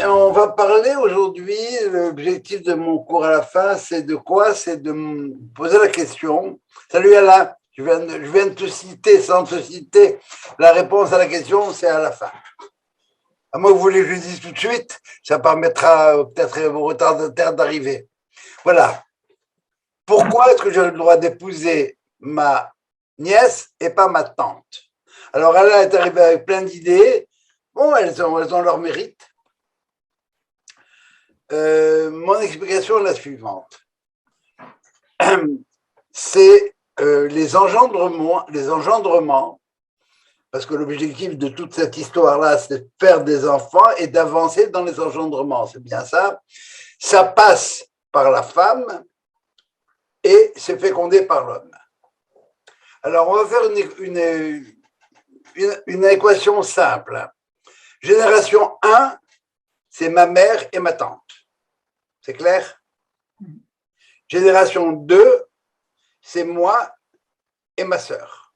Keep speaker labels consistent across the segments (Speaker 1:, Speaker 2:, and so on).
Speaker 1: On va parler aujourd'hui, l'objectif de mon cours à la fin, c'est de quoi? C'est de me poser la question. Salut Alain, je viens de te citer, sans te citer, la réponse à la question, c'est à la fin. À moins que vous voulez que je le dise tout de suite, ça permettra peut-être au retardataire d'arriver. Voilà. Pourquoi est-ce que j'ai le droit d'épouser ma nièce et pas ma tante? Alors Alain est arrivé avec plein d'idées. Bon, elles ont leur mérite. Mon explication est la suivante. C'est les engendrements, parce que l'objectif de toute cette histoire-là, c'est de faire des enfants et d'avancer dans les engendrements, c'est bien ça. Ça passe par la femme et c'est fécondé par l'homme. Alors, on va faire une équation simple. Génération 1, c'est ma mère et ma tante. C'est clair? Génération 2, c'est moi et ma sœur.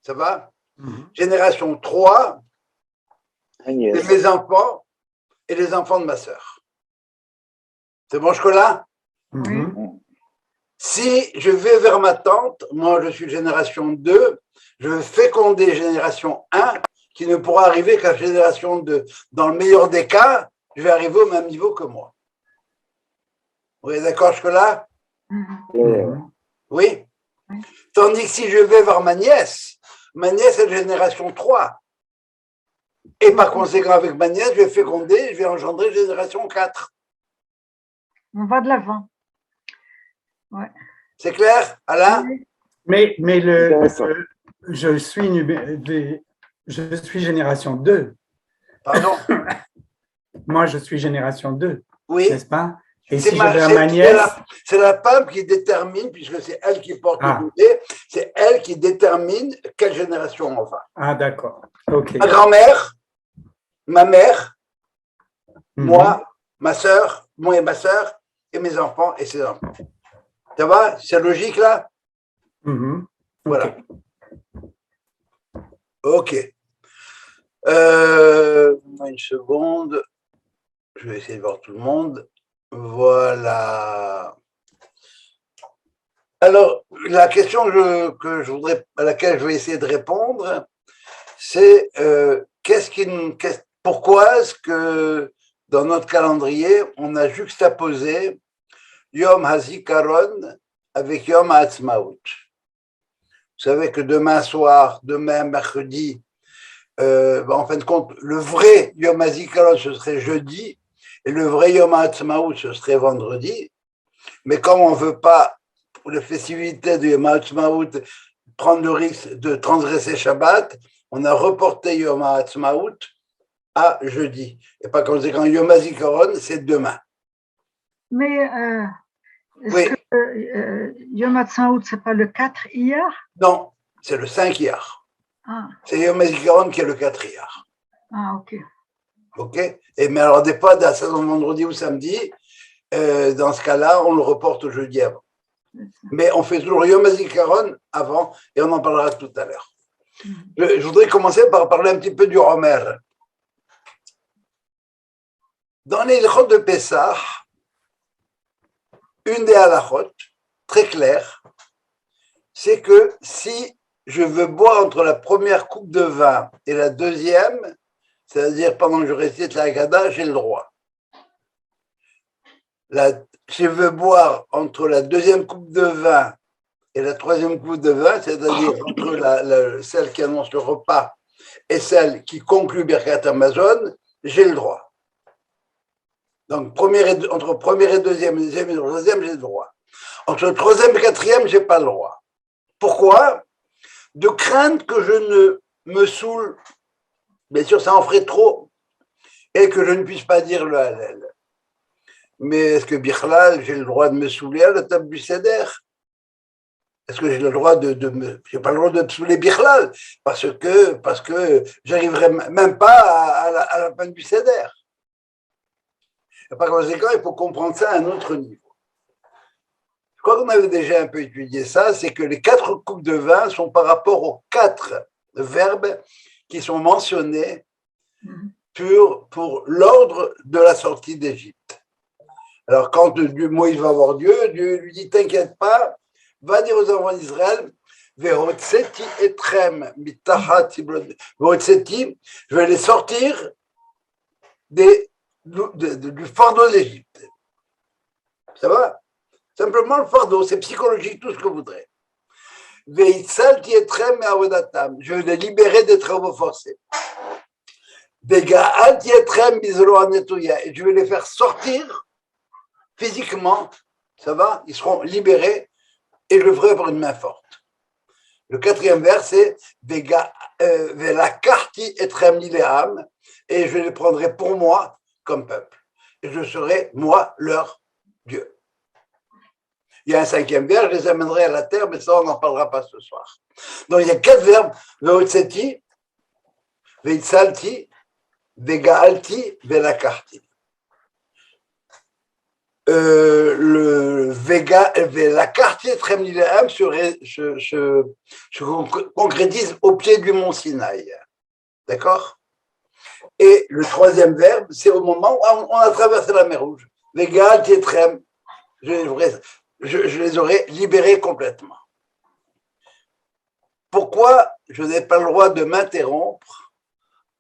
Speaker 1: Ça va? Génération 3, c'est mes enfants et les enfants de ma sœur. C'est bon jusque-là? Si je vais vers ma tante, moi je suis génération 2, je vais féconder génération 1 qui ne pourra arriver qu'à génération 2. Dans le meilleur des cas, je vais arriver au même niveau que moi. Vous êtes d'accord jusque-là? Oui. Tandis que si je vais vers ma nièce est de génération 3. Et par conséquent, avec ma nièce, je vais féconder, je vais engendrer génération 4.
Speaker 2: On va de l'avant. Ouais.
Speaker 1: C'est clair, Alain?
Speaker 3: Mais je suis génération 2.
Speaker 1: Pardon?
Speaker 3: Moi, je suis génération 2,
Speaker 1: oui.
Speaker 3: N'est-ce pas? Et si je vais à ma nièce…
Speaker 1: C'est la femme qui détermine, puisque c'est elle qui porte le bébé, c'est elle qui détermine quelle génération on va.
Speaker 3: Ah, d'accord. Okay.
Speaker 1: Ma grand-mère, ma mère, moi, ma sœur, moi et ma sœur, et mes enfants et ses enfants. Ça va? C'est logique là? Voilà. Ok. Une seconde. Je vais essayer de voir tout le monde. Voilà. Alors, la question à laquelle je vais essayer de répondre, c'est pourquoi est-ce que dans notre calendrier, on a juxtaposé Yom HaZikaron avec Yom HaAtzmaut. Vous savez que demain mercredi, en fin de compte, le vrai Yom HaZikaron, ce serait jeudi, et le vrai Yom HaAtzmaut, ce serait vendredi. Mais comme on ne veut pas, pour les festivités de Yom HaAtzmaut, prendre le risque de transgresser Shabbat, on a reporté Yom HaAtzmaut à jeudi. Et par conséquent, Yom HaZikaron, c'est demain.
Speaker 2: Mais est-ce que Yom HaAtzmaut, ce n'est pas le 4 hier?
Speaker 1: Non, c'est le 5 hier.
Speaker 2: Ah.
Speaker 1: C'est Yom HaZikaron qui est le 4 hier.
Speaker 2: Ah, ok.
Speaker 1: Ok. Mais alors, des fois, ça tombe vendredi ou samedi, dans ce cas-là, on le reporte au jeudi avant. Mais on fait toujours Yom HaZikaron avant, et on en parlera tout à l'heure. Je voudrais commencer par parler un petit peu du Romer. Dans les Ilchot de Pessah, une des halachot, très claire, c'est que si je veux boire entre la première coupe de vin et la deuxième, c'est-à-dire pendant que je récite la Haggadah, j'ai le droit. Si je veux boire entre la deuxième coupe de vin et la troisième coupe de vin, c'est-à-dire entre celle qui annonce le repas et celle qui conclut Birkat Hamazon, j'ai le droit. Donc, entre première et deuxième et troisième, j'ai le droit. Entre le troisième et quatrième, je n'ai pas le droit. Pourquoi? De crainte que je ne me saoule, bien sûr, ça en ferait trop, et que je ne puisse pas dire le Hallel. Mais est-ce que Bichlal, j'ai le droit de me saouler à la table du Seder? Est-ce que j'ai le droit j'ai pas le droit de me saouler Bichlal, parce que j'arriverai même pas à la fin du Seder. Et par conséquent, il faut comprendre ça à un autre niveau. Je crois qu'on avait déjà un peu étudié ça, c'est que les 4 coupes de vin sont par rapport aux 4 verbes qui sont mentionnés pour l'ordre de la sortie d'Égypte. Alors, quand Moïse va voir Dieu, Dieu lui dit, t'inquiète pas, va dire aux enfants d'Israël, Vehotseti etrem mitachati, je vais les sortir du fardeau d'Égypte. Ça va? Simplement le fardeau, c'est psychologique, tout ce que vous voudrez. Veitsalti etrem me'avodatam, je vais les libérer des travaux forcés. Vega'alti etrem bizelo anetouya, et je vais les faire sortir physiquement, ça va? Ils seront libérés et je le ferai par une main forte. Le quatrième vers, c'est Velakarti etrem lileam, et je les prendrai pour moi comme peuple. Et je serai, moi, leur Dieu. Il y a un cinquième vers, je les amènerai à la terre, mais ça, on n'en parlera pas ce soir. Donc, il y a 4 verbes, Vehotseti, Veitsalti, Vega'alti, Velakarti. La quartier Tremliléam se concrétise au pied du mont Sinaï. D'accord? Et le troisième verbe, c'est au moment où on a traversé la mer Rouge. Végal, Tétrem, je les aurais libérés complètement. Pourquoi je n'ai pas le droit de m'interrompre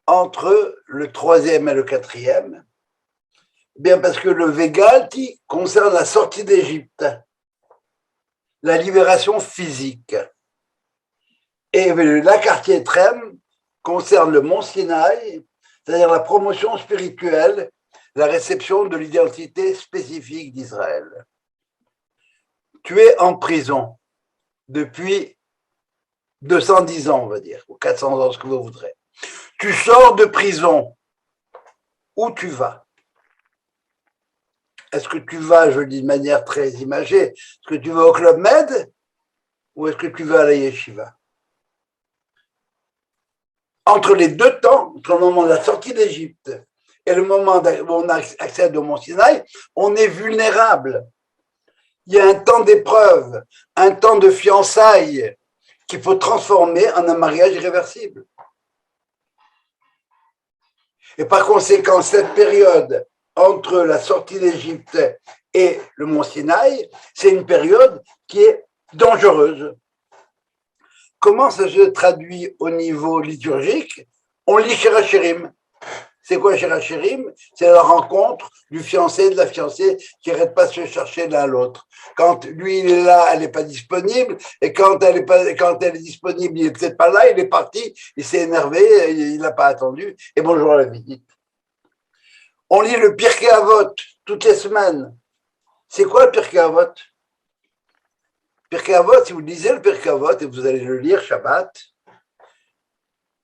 Speaker 1: entre le troisième et le quatrième? Bien parce que le Végalti concerne la sortie d'Égypte, la libération physique. Et la quartier Trem concerne le mont Sinaï, c'est-à-dire la promotion spirituelle, la réception de l'identité spécifique d'Israël. Tu es en prison depuis 210 ans, on va dire, ou 400 ans, ce que vous voudrez. Tu sors de prison. Où tu vas? Est-ce que tu vas, je le dis de manière très imagée, est-ce que tu vas au Club Med ou est-ce que tu vas à la Yeshiva? Entre les deux temps, entre le moment de la sortie d'Égypte et le moment où on accède au Mont Sinaï, on est vulnérable. Il y a un temps d'épreuve, un temps de fiançailles qu'il faut transformer en un mariage irréversible. Et par conséquent, cette période entre la sortie d'Égypte et le mont Sinaï, c'est une période qui est dangereuse. Comment ça se traduit au niveau liturgique? On lit Shirachirim. C'est quoi Shirachirim? C'est la rencontre du fiancé et de la fiancée qui n'arrêtent pas de se chercher l'un l'autre. Quand lui il est là, elle n'est pas disponible, et quand elle est disponible, il n'est peut-être pas là, il est parti, il s'est énervé, il n'a pas attendu, et bonjour à la visite. On lit le Pirkei Avot toutes les semaines. C'est quoi le Pirkei Avot? Pirkei Avot, si vous lisez le Pirkei Avot, et vous allez le lire Shabbat,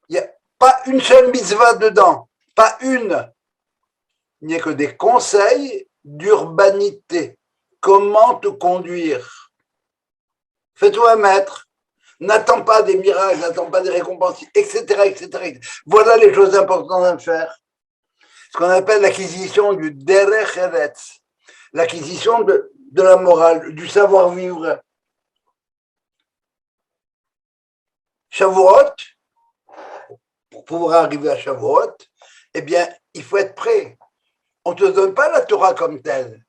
Speaker 1: il n'y a pas une seule mitzvah dedans, pas une. Il n'y a que des conseils d'urbanité. Comment te conduire? Fais-toi un maître. N'attends pas des miracles, n'attends pas des récompenses, etc., etc. Voilà les choses importantes à faire. Ce qu'on appelle l'acquisition du derech eretz, l'acquisition de la morale, du savoir-vivre. Shavuot, pour pouvoir arriver à Shavuot, eh bien, il faut être prêt. On ne te donne pas la Torah comme telle.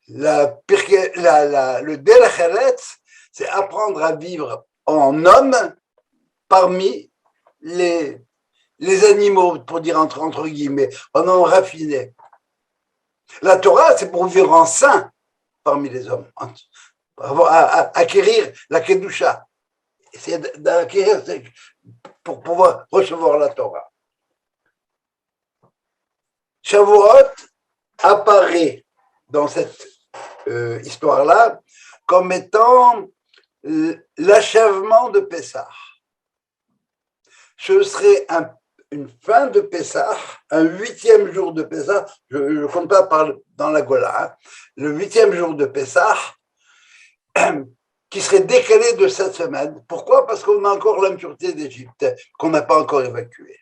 Speaker 1: Le derech eretz, c'est apprendre à vivre en homme parmi les animaux, pour dire entre guillemets, en homme raffiné. La Torah, c'est pour vivre en saint parmi les hommes, acquérir la Kedusha. C'est d'acquérir pour pouvoir recevoir la Torah. Shavuot apparaît dans cette histoire-là comme étant l'achèvement de Pessah. Ce serait une fin de Pessah, un 8e jour de Pessah, je ne compte pas dans la Gola, hein, le 8e jour de Pessah, qui serait décalé de cette semaine. Pourquoi? Parce qu'on a encore l'impureté d'Égypte, qu'on n'a pas encore évacuée.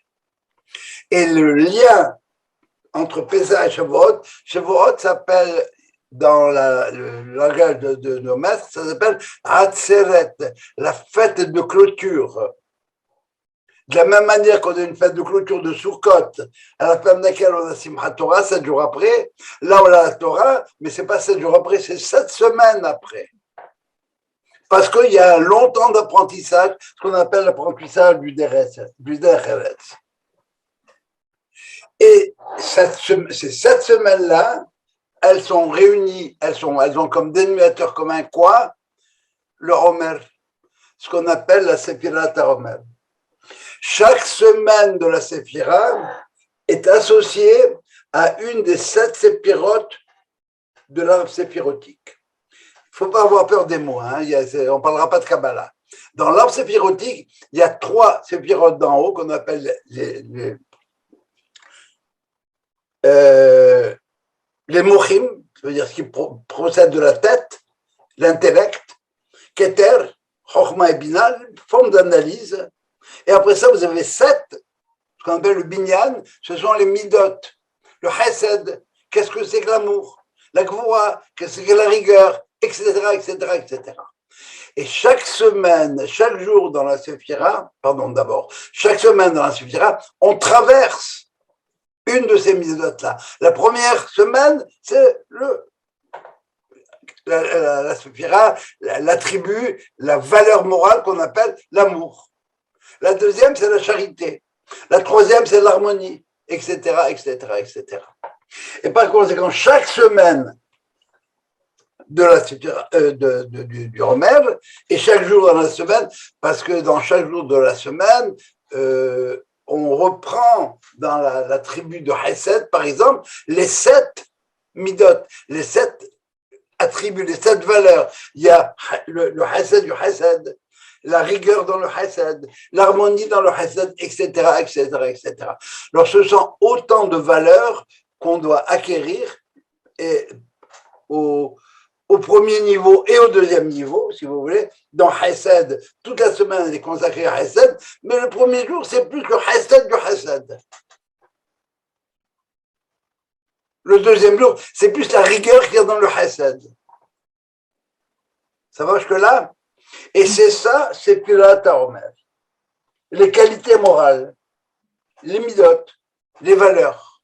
Speaker 1: Et le lien entre Pessah et Shavuot s'appelle, dans le langage de nos maîtres, ça s'appelle Hatzeret, la fête de clôture. De la même manière qu'on a une fête de clôture de Sukkot, à la fin de laquelle on a Simchat Torah, 7 jours après, là on a la Torah, mais ce n'est pas 7 jours après, c'est 7 semaines après. Parce qu'il y a un long temps d'apprentissage, ce qu'on appelle l'apprentissage du Derech. Et ces 7 semaines-là, elles sont réunies, elles ont comme dénominateur commun quoi? Le Homer, ce qu'on appelle la Séphirat HaOmer. Chaque semaine de la Séphira est associée à une des 7 séphirotes de l'arbre séphirotique. Il ne faut pas avoir peur des mots, hein. On ne parlera pas de Kabbalah. Dans l'arbre séphirotique, il y a 3 séphirotes d'en haut qu'on appelle les mochim, ça veut dire ce qui procède de la tête, l'intellect, Keter, Chochma et Bina, forme d'analyse. Et après ça, vous avez 7, ce qu'on appelle le binyan, ce sont les midot. Le chesed, qu'est-ce que c'est que l'amour? La gvoura, qu'est-ce que c'est que la rigueur, etc., etc., etc. Et chaque semaine, chaque jour dans la Séphira, chaque semaine dans la Séphira, on traverse une de ces midot-là. La première semaine, c'est la Séphira, l'attribut, la valeur morale qu'on appelle l'amour. La deuxième, c'est la charité. La troisième, c'est l'harmonie, etc., etc., etc. Et par conséquent, chaque semaine de la du Homer et chaque jour dans la semaine, parce que dans chaque jour de la semaine, on reprend dans la tribu de Hesed, par exemple, les 7 midot, les 7 attributs, les 7 valeurs. Il y a le Hesed du Hesed, la rigueur dans le Hesed, l'harmonie dans le Hesed, etc., etc., etc. Alors, ce sont autant de valeurs qu'on doit acquérir et au premier niveau et au deuxième niveau, si vous voulez, dans Hesed. Toute la semaine, elle est consacrée à Hesed, mais le premier jour, c'est plus le Hesed du Hesed. Le deuxième jour, c'est plus la rigueur qu'il y a dans le Hesed. Ça va jusque-là? Et c'est ça, c'est Séphirat HaOmer. Les qualités morales, les midot, les valeurs.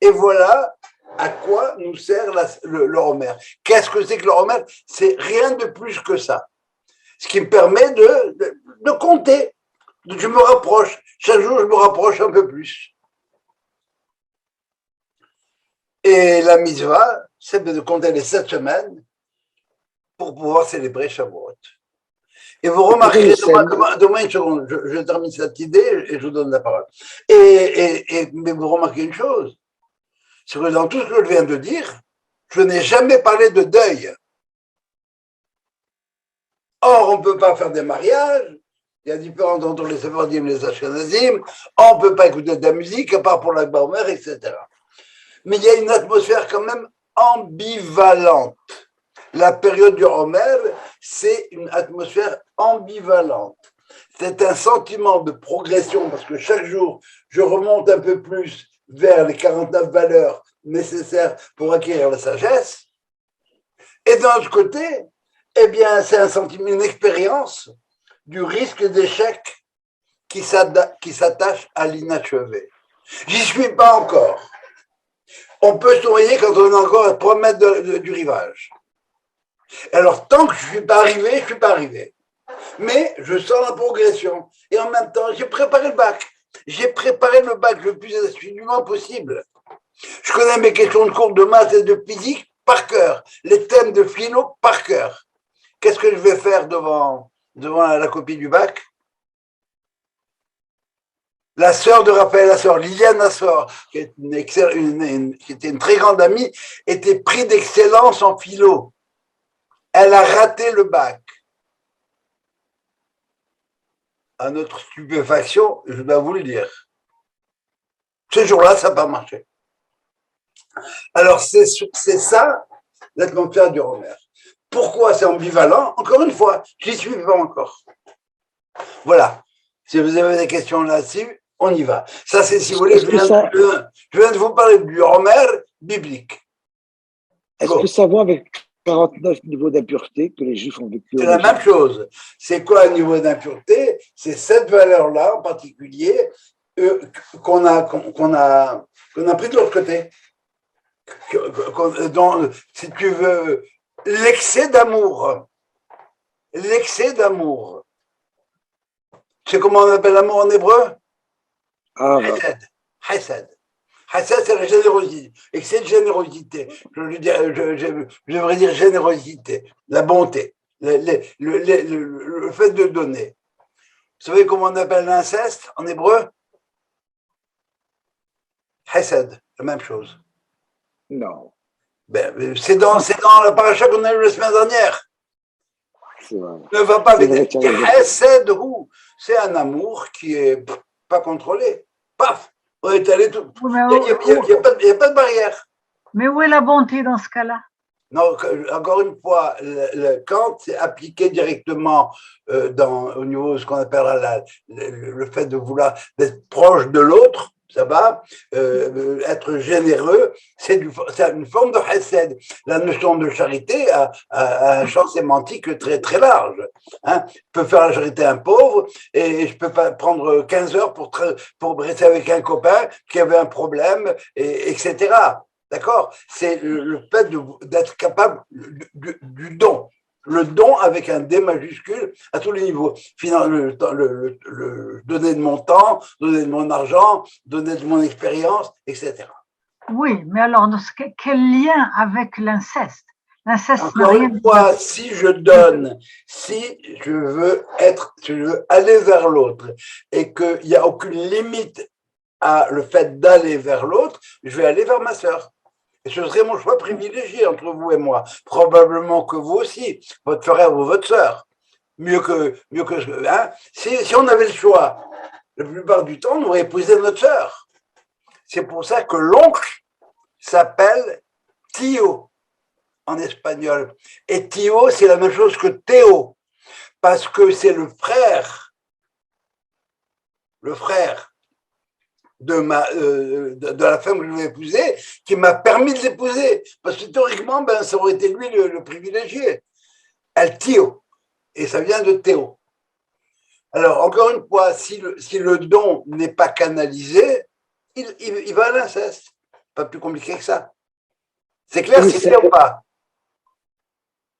Speaker 1: Et voilà à quoi nous sert le Homer. Qu'est-ce que c'est que le Homer? C'est rien de plus que ça. Ce qui me permet de compter. Je me rapproche. Chaque jour, je me rapproche un peu plus. Et la mitzvah, c'est de compter les 7 semaines pour pouvoir célébrer Shavuot. Et vous remarquerez, demain une seconde, je termine cette idée et je vous donne la parole. Mais vous remarquez une chose, c'est que dans tout ce que je viens de dire, je n'ai jamais parlé de deuil. Or, on ne peut pas faire des mariages, il y a différence entre les Sephardim et les Ashkenazim, on ne peut pas écouter de la musique, à part pour la Bar-Omer, etc. Mais il y a une atmosphère quand même ambivalente. La période du Homer, c'est une atmosphère ambivalente. C'est un sentiment de progression parce que chaque jour, je remonte un peu plus vers les 49 valeurs nécessaires pour acquérir la sagesse. Et d'un autre côté, eh bien, c'est un sentiment, une expérience du risque d'échec qui s'attache à l'inachevé. J'y suis pas encore. On peut se noyer quand on est encore à 3 mètres du rivage. Alors, tant que je ne suis pas arrivé, je ne suis pas arrivé. Mais je sens la progression. Et en même temps, j'ai préparé le bac. J'ai préparé le bac le plus assidûment possible. Je connais mes questions de cours de maths et de physique par cœur. Les thèmes de philo par cœur. Qu'est-ce que je vais faire devant la copie du bac? La sœur de Raphaël Assor, Liliane Assor, qui était une très grande amie, était prix d'excellence en philo. Elle a raté le bac. À notre stupéfaction, je dois vous le dire. Ce jour-là, ça n'a pas marché. Alors, c'est ça, l'atmosphère du Homer. Pourquoi c'est ambivalent? Encore une fois, je n'y suis pas encore. Voilà. Si vous avez des questions là-dessus, on y va. Ça, c'est, si vous voulez, je viens de vous parler du Homer biblique.
Speaker 4: Est-ce que ça va avec 49 niveaux d'impureté que les Juifs ont vécu.
Speaker 1: C'est la même chose. C'est quoi un niveau d'impureté? C'est cette valeur-là en particulier qu'on a pris de l'autre côté. Si tu veux, l'excès d'amour. L'excès d'amour. C'est comment on appelle l'amour en hébreu? Hesed. Hesed. Hesed, c'est la générosité. Excès de générosité. Je devrais dire générosité, la bonté, le fait de donner. Vous savez comment on appelle l'inceste en hébreu? Hesed, la même chose.
Speaker 4: Non.
Speaker 1: Ben, c'est dans la paracha qu'on a eu la semaine dernière. Ne va pas avec Hesed, c'est un amour qui est pas contrôlé. Paf, on est allé tout. Il n'y a pas de barrière.
Speaker 2: Mais où est la bonté dans ce cas-là?
Speaker 1: Non, encore une fois, quand c'est appliqué directement au niveau de ce qu'on appelle le fait de vouloir d'être proche de l'autre, ça va, être généreux, c'est une forme de chesed. La notion de charité a un champ sémantique très, très large. Hein. Je peux faire la charité à un pauvre et je peux pas prendre 15 heures pour rester avec un copain qui avait un problème, etc. D'accord? C'est le fait d'être capable du don. Le don avec un D majuscule à tous les niveaux. Donner de mon temps, donner de mon argent, donner de mon expérience, etc.
Speaker 2: Oui, mais alors, quel lien avec l'inceste? L'inceste
Speaker 1: n'a rien de... fois, si je donne, si je veux aller vers l'autre et qu'il n'y a aucune limite à le fait d'aller vers l'autre, je vais aller vers ma sœur. Et ce serait mon choix privilégié entre vous et moi. Probablement que vous aussi, votre frère ou votre sœur. Mieux que hein. Si on avait le choix, la plupart du temps, on aurait épousé notre sœur. C'est pour ça que l'oncle s'appelle Tio en espagnol. Et Tio, c'est la même chose que Théo, parce que c'est le frère de la femme que je vais épouser, qui m'a permis de l'épouser. Parce que théoriquement, ça aurait été lui le privilégié. El Tio. Et ça vient de Théo. Alors, encore une fois, si le don n'est pas canalisé, il va à l'inceste. Pas plus compliqué que ça. C'est clair, Sylvia, ou pas?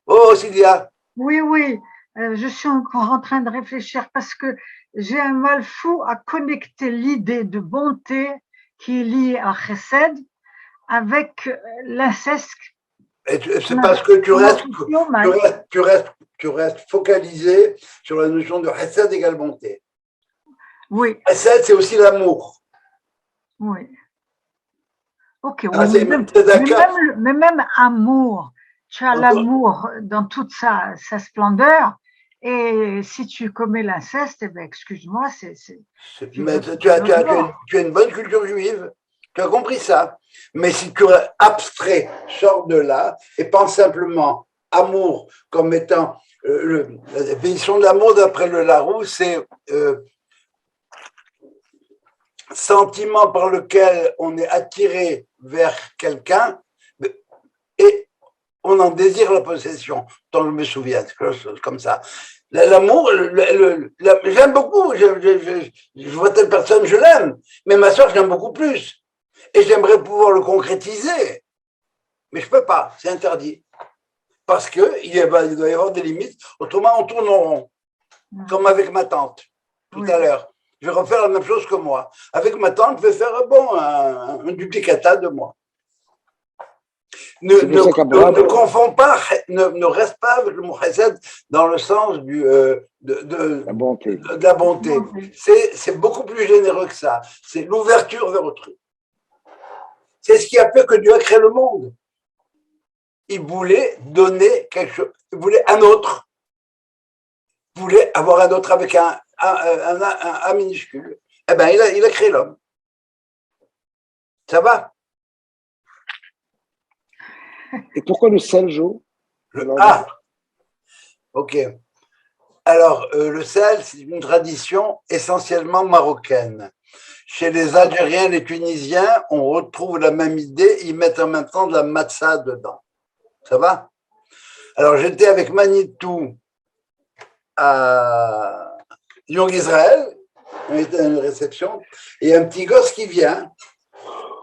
Speaker 1: Oh, Sylvia.
Speaker 2: Oui. Je suis encore en train de réfléchir parce que j'ai un mal fou à connecter l'idée de bonté qui est liée à Chesed avec l'inceste.
Speaker 1: C'est parce que tu restes focalisé sur la notion de Chesed égale bonté.
Speaker 2: Oui.
Speaker 1: Chesed, c'est aussi l'amour.
Speaker 2: Oui. Ok, oui, mais même amour, tu as l'amour dans toute sa splendeur. Et si tu commets l'inceste, eh ben, excuse-moi,
Speaker 1: Mais tu as une bonne culture juive, tu as compris ça. Mais si tu es abstrait, sors de là et pense simplement amour comme étant la définition de l'amour d'après le Larousse, c'est sentiment par lequel on est attiré vers quelqu'un et on en désire la possession, tant je me souviens, comme ça. L'amour, j'aime beaucoup, je vois telle personne, je l'aime, mais ma soeur, je l'aime beaucoup plus. Et j'aimerais pouvoir le concrétiser, mais je ne peux pas, c'est interdit. Parce qu'il doit y avoir des limites, autrement on tourne en rond, comme avec ma tante, tout à l'heure. Je vais refaire la même chose que moi. Avec ma tante, je vais faire un duplicata de moi. Ne confonds pas, ne reste pas avec le mot chesed dans le sens de la bonté. C'est beaucoup plus généreux que ça. C'est l'ouverture vers autrui. C'est ce qui a fait que Dieu a créé le monde. Il voulait donner quelque chose. Il voulait un autre. Il voulait avoir un autre avec un minuscule. Eh bien, il a créé l'homme. Ça va?
Speaker 4: Et pourquoi le sel, Jo?
Speaker 1: Ok. Alors, le sel, c'est une tradition essentiellement marocaine. Chez les Algériens, les Tunisiens, on retrouve la même idée, ils mettent en même temps de la matzah dedans. Ça va? Alors, j'étais avec Manitou à Young Israël, on était à une réception, et il y a un petit gosse qui vient,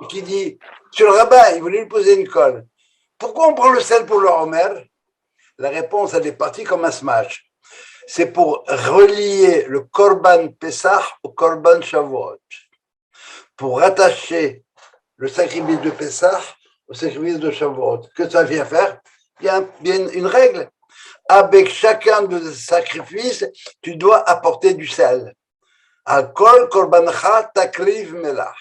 Speaker 1: et qui dit, Monsieur le rabbin, il voulait lui poser une colle. Pourquoi on prend le sel pour le Homer? La réponse, elle est partie comme un smash. C'est pour relier le Korban Pessah au Korban Shavuot. Pour rattacher le sacrifice de Pessah au sacrifice de Shavuot. Que ça vient faire? Il y a une règle. Avec chacun de ces sacrifices, tu dois apporter du sel. Al-Kol Korbancha Takriv Melach.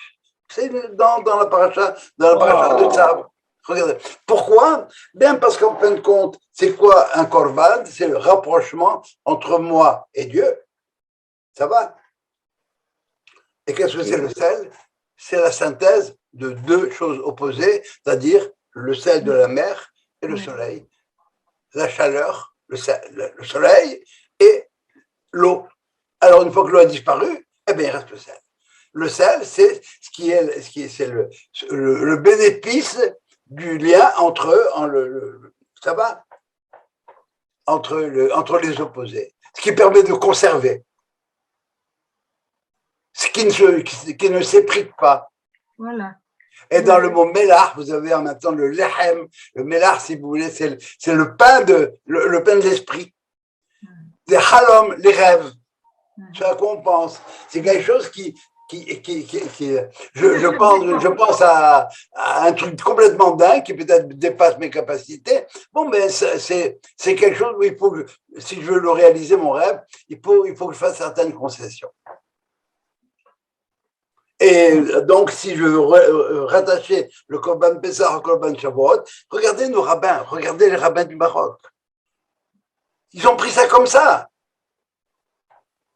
Speaker 1: C'est dans la paracha de Tzav. Regardez. Pourquoi? Bien parce qu'en fin de compte, c'est quoi un korban? C'est le rapprochement entre moi et Dieu. Ça va? Et qu'est-ce que c'est le sel? C'est la synthèse de deux choses opposées, c'est-à-dire le sel de la mer et le soleil. La chaleur, le soleil et l'eau. Alors, une fois que l'eau a disparu, eh bien, il reste le sel. Le sel, c'est c'est le bénéfice du lien ça va, entre les opposés, ce qui permet de conserver, ce qui ne s'éprite pas.
Speaker 2: Voilà.
Speaker 1: Et dans le mot mélar, vous avez en même temps le lehem. Le mélar, si vous voulez, c'est le pain de l'esprit. Les halom, les rêves. C'est à quoi on pense. C'est quelque chose je pense à un truc complètement dingue qui peut-être dépasse mes capacités. Bon, mais c'est quelque chose où il faut que, si je veux le réaliser, mon rêve, il faut que je fasse certaines concessions. Et donc, si je veux rattacher le Korban Pessah au Korban Shavuot, regardez nos rabbins, regardez les rabbins du Maroc. Ils ont pris ça comme ça.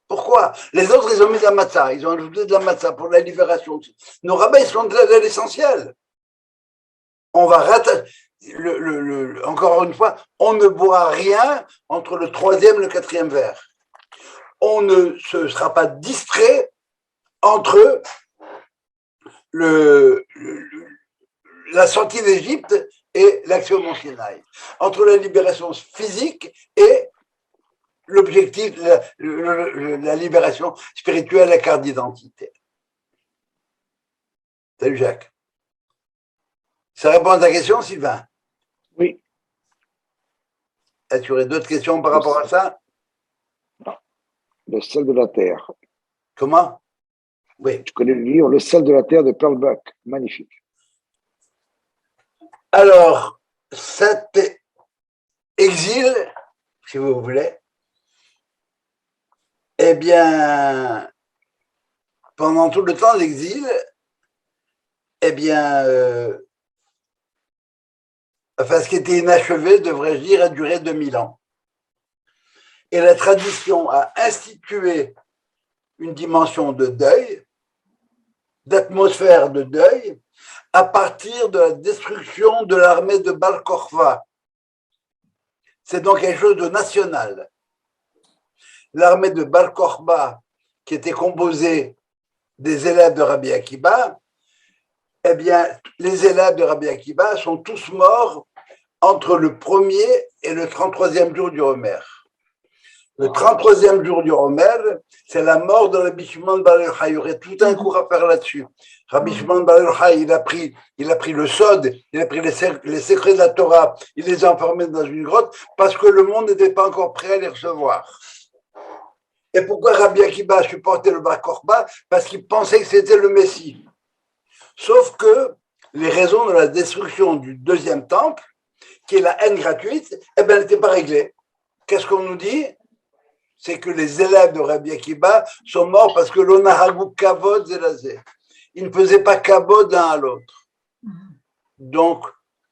Speaker 1: Pourquoi? Les autres, ils ont mis de la matzah, ils ont ajouté de la matzah pour la libération. Nos rabbins, ils sont de l'essentiel. On va rattacher, encore une fois, on ne boira rien entre le 3e et le 4e verre. On ne se sera pas distrait entre la sortie d'Égypte et l'action au Sinaï, entre la libération physique et l'objectif, la libération spirituelle, la carte d'identité. Salut Jacques. Ça répond à ta question, Sylvain?
Speaker 4: Oui.
Speaker 1: Est-ce qu'il y aurait d'autres questions par rapport à ça?
Speaker 4: Non. Le sel de la terre.
Speaker 1: Comment? Oui.
Speaker 4: Tu connais le livre Le sel de la terre de Pearl Buck. Magnifique.
Speaker 1: Alors, cet exil, si vous voulez, eh bien, pendant tout le temps d'exil, eh bien, ce qui était inachevé, devrais-je dire, a duré 2000 ans. Et la tradition a institué une dimension de deuil, d'atmosphère de deuil, à partir de la destruction de l'armée de Bar Kokhba. C'est donc quelque chose de national. L'armée de Bar Kokhba, qui était composée des élèves de Rabbi Akiba, eh bien, les élèves de Rabbi Akiba sont tous morts entre le 1er et le 33e jour du Homer. Le 33e jour du Homer, c'est la mort de Rabbi Shimon bar Yochai. Il y aurait tout un cours à faire là-dessus. Rabbi Shimon bar Yochai, il a pris le sod, il a pris les secrets de la Torah, il les a enfermés dans une grotte parce que le monde n'était pas encore prêt à les recevoir. Et pourquoi Rabbi Akiba supportait le Bar Kokhba? Parce qu'il pensait que c'était le Messie. Sauf que les raisons de la destruction du 2e temple, qui est la haine gratuite, eh bien, n'étaient pas réglées. Qu'est-ce qu'on nous dit? C'est que les élèves de Rabbi Akiba sont morts parce que l'onahagou kavod zelazé. Ils ne faisaient pas kavod l'un à l'autre. Donc,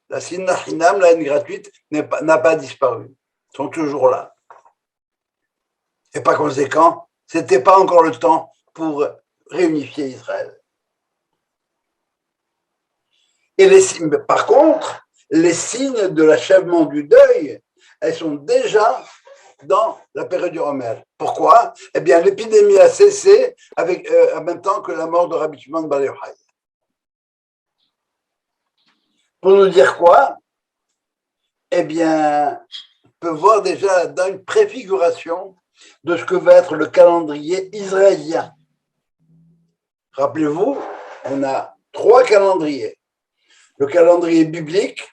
Speaker 1: la sinna hinam, la haine gratuite, n'a pas disparu. Ils sont toujours là. Et par conséquent, ce n'était pas encore le temps pour réunifier Israël. Et par contre, les signes de l'achèvement du deuil, elles sont déjà dans la période du Homer. Pourquoi? Eh bien, l'épidémie a cessé en même temps que la mort de Rabbi Shimon bar Yochai. Pour nous dire quoi? Eh bien, peut voir déjà dans une préfiguration de ce que va être le calendrier israélien. Rappelez-vous, on a 3 calendriers. Le calendrier biblique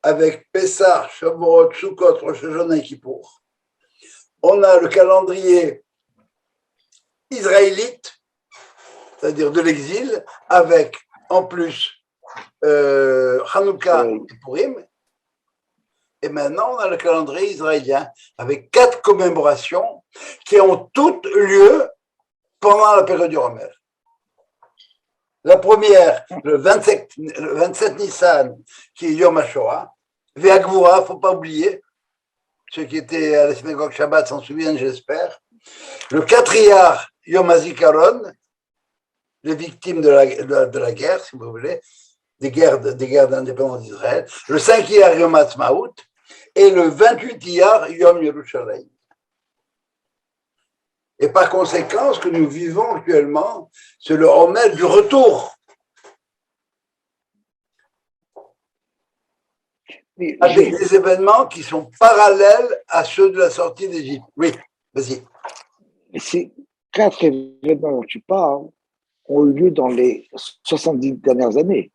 Speaker 1: avec Pessah, Shavuot, Sukkot, Rosh Hashanah et Kippour. On a le calendrier israélite, c'est-à-dire de l'exil, avec en plus Hanouka et Purim. Et maintenant, on a le calendrier israélien avec 4 commémorations qui ont toutes lieu pendant la période du Romer. La première, le 27 Nissan, qui est Yom HaShoah. Ve'agvura, il ne faut pas oublier. Ceux qui étaient à la synagogue Shabbat s'en souviennent, j'espère. Le 4 Yom HaZikaron, les victimes de la guerre, si vous voulez, des guerres d'indépendance d'Israël. Le 5 Yom HaTzmaout. Et le 28 Yom Yerushalayim. Et par conséquent, ce que nous vivons actuellement, c'est le Homer du retour.
Speaker 4: Oui,
Speaker 1: avec des événements qui sont parallèles à ceux de la sortie d'Égypte. Oui, vas-y.
Speaker 4: Ces 4 événements dont tu parles ont eu lieu dans les 70 dernières années.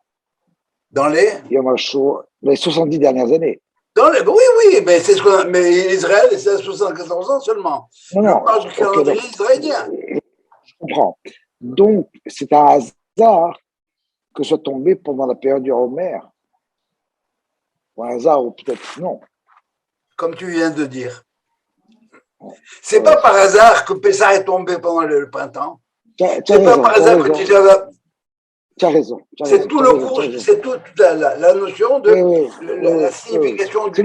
Speaker 1: Dans les
Speaker 4: Yom HaShoah, les 70 dernières années.
Speaker 1: Oui, mais c'est ce qu'on mais Israël, c'est à 74 ans seulement.
Speaker 4: Non,
Speaker 1: je parle du calendrier israélien.
Speaker 4: Je comprends. Donc, c'est un hasard que soit tombé pendant la période du Homer. Ou un hasard, ou peut-être non.
Speaker 1: Comme tu viens de dire. C'est pas par hasard que Pessah est tombé pendant le printemps. C'est pas par hasard que
Speaker 4: tu as raison.
Speaker 1: C'est tout le cours, c'est toute la notion de la signification du.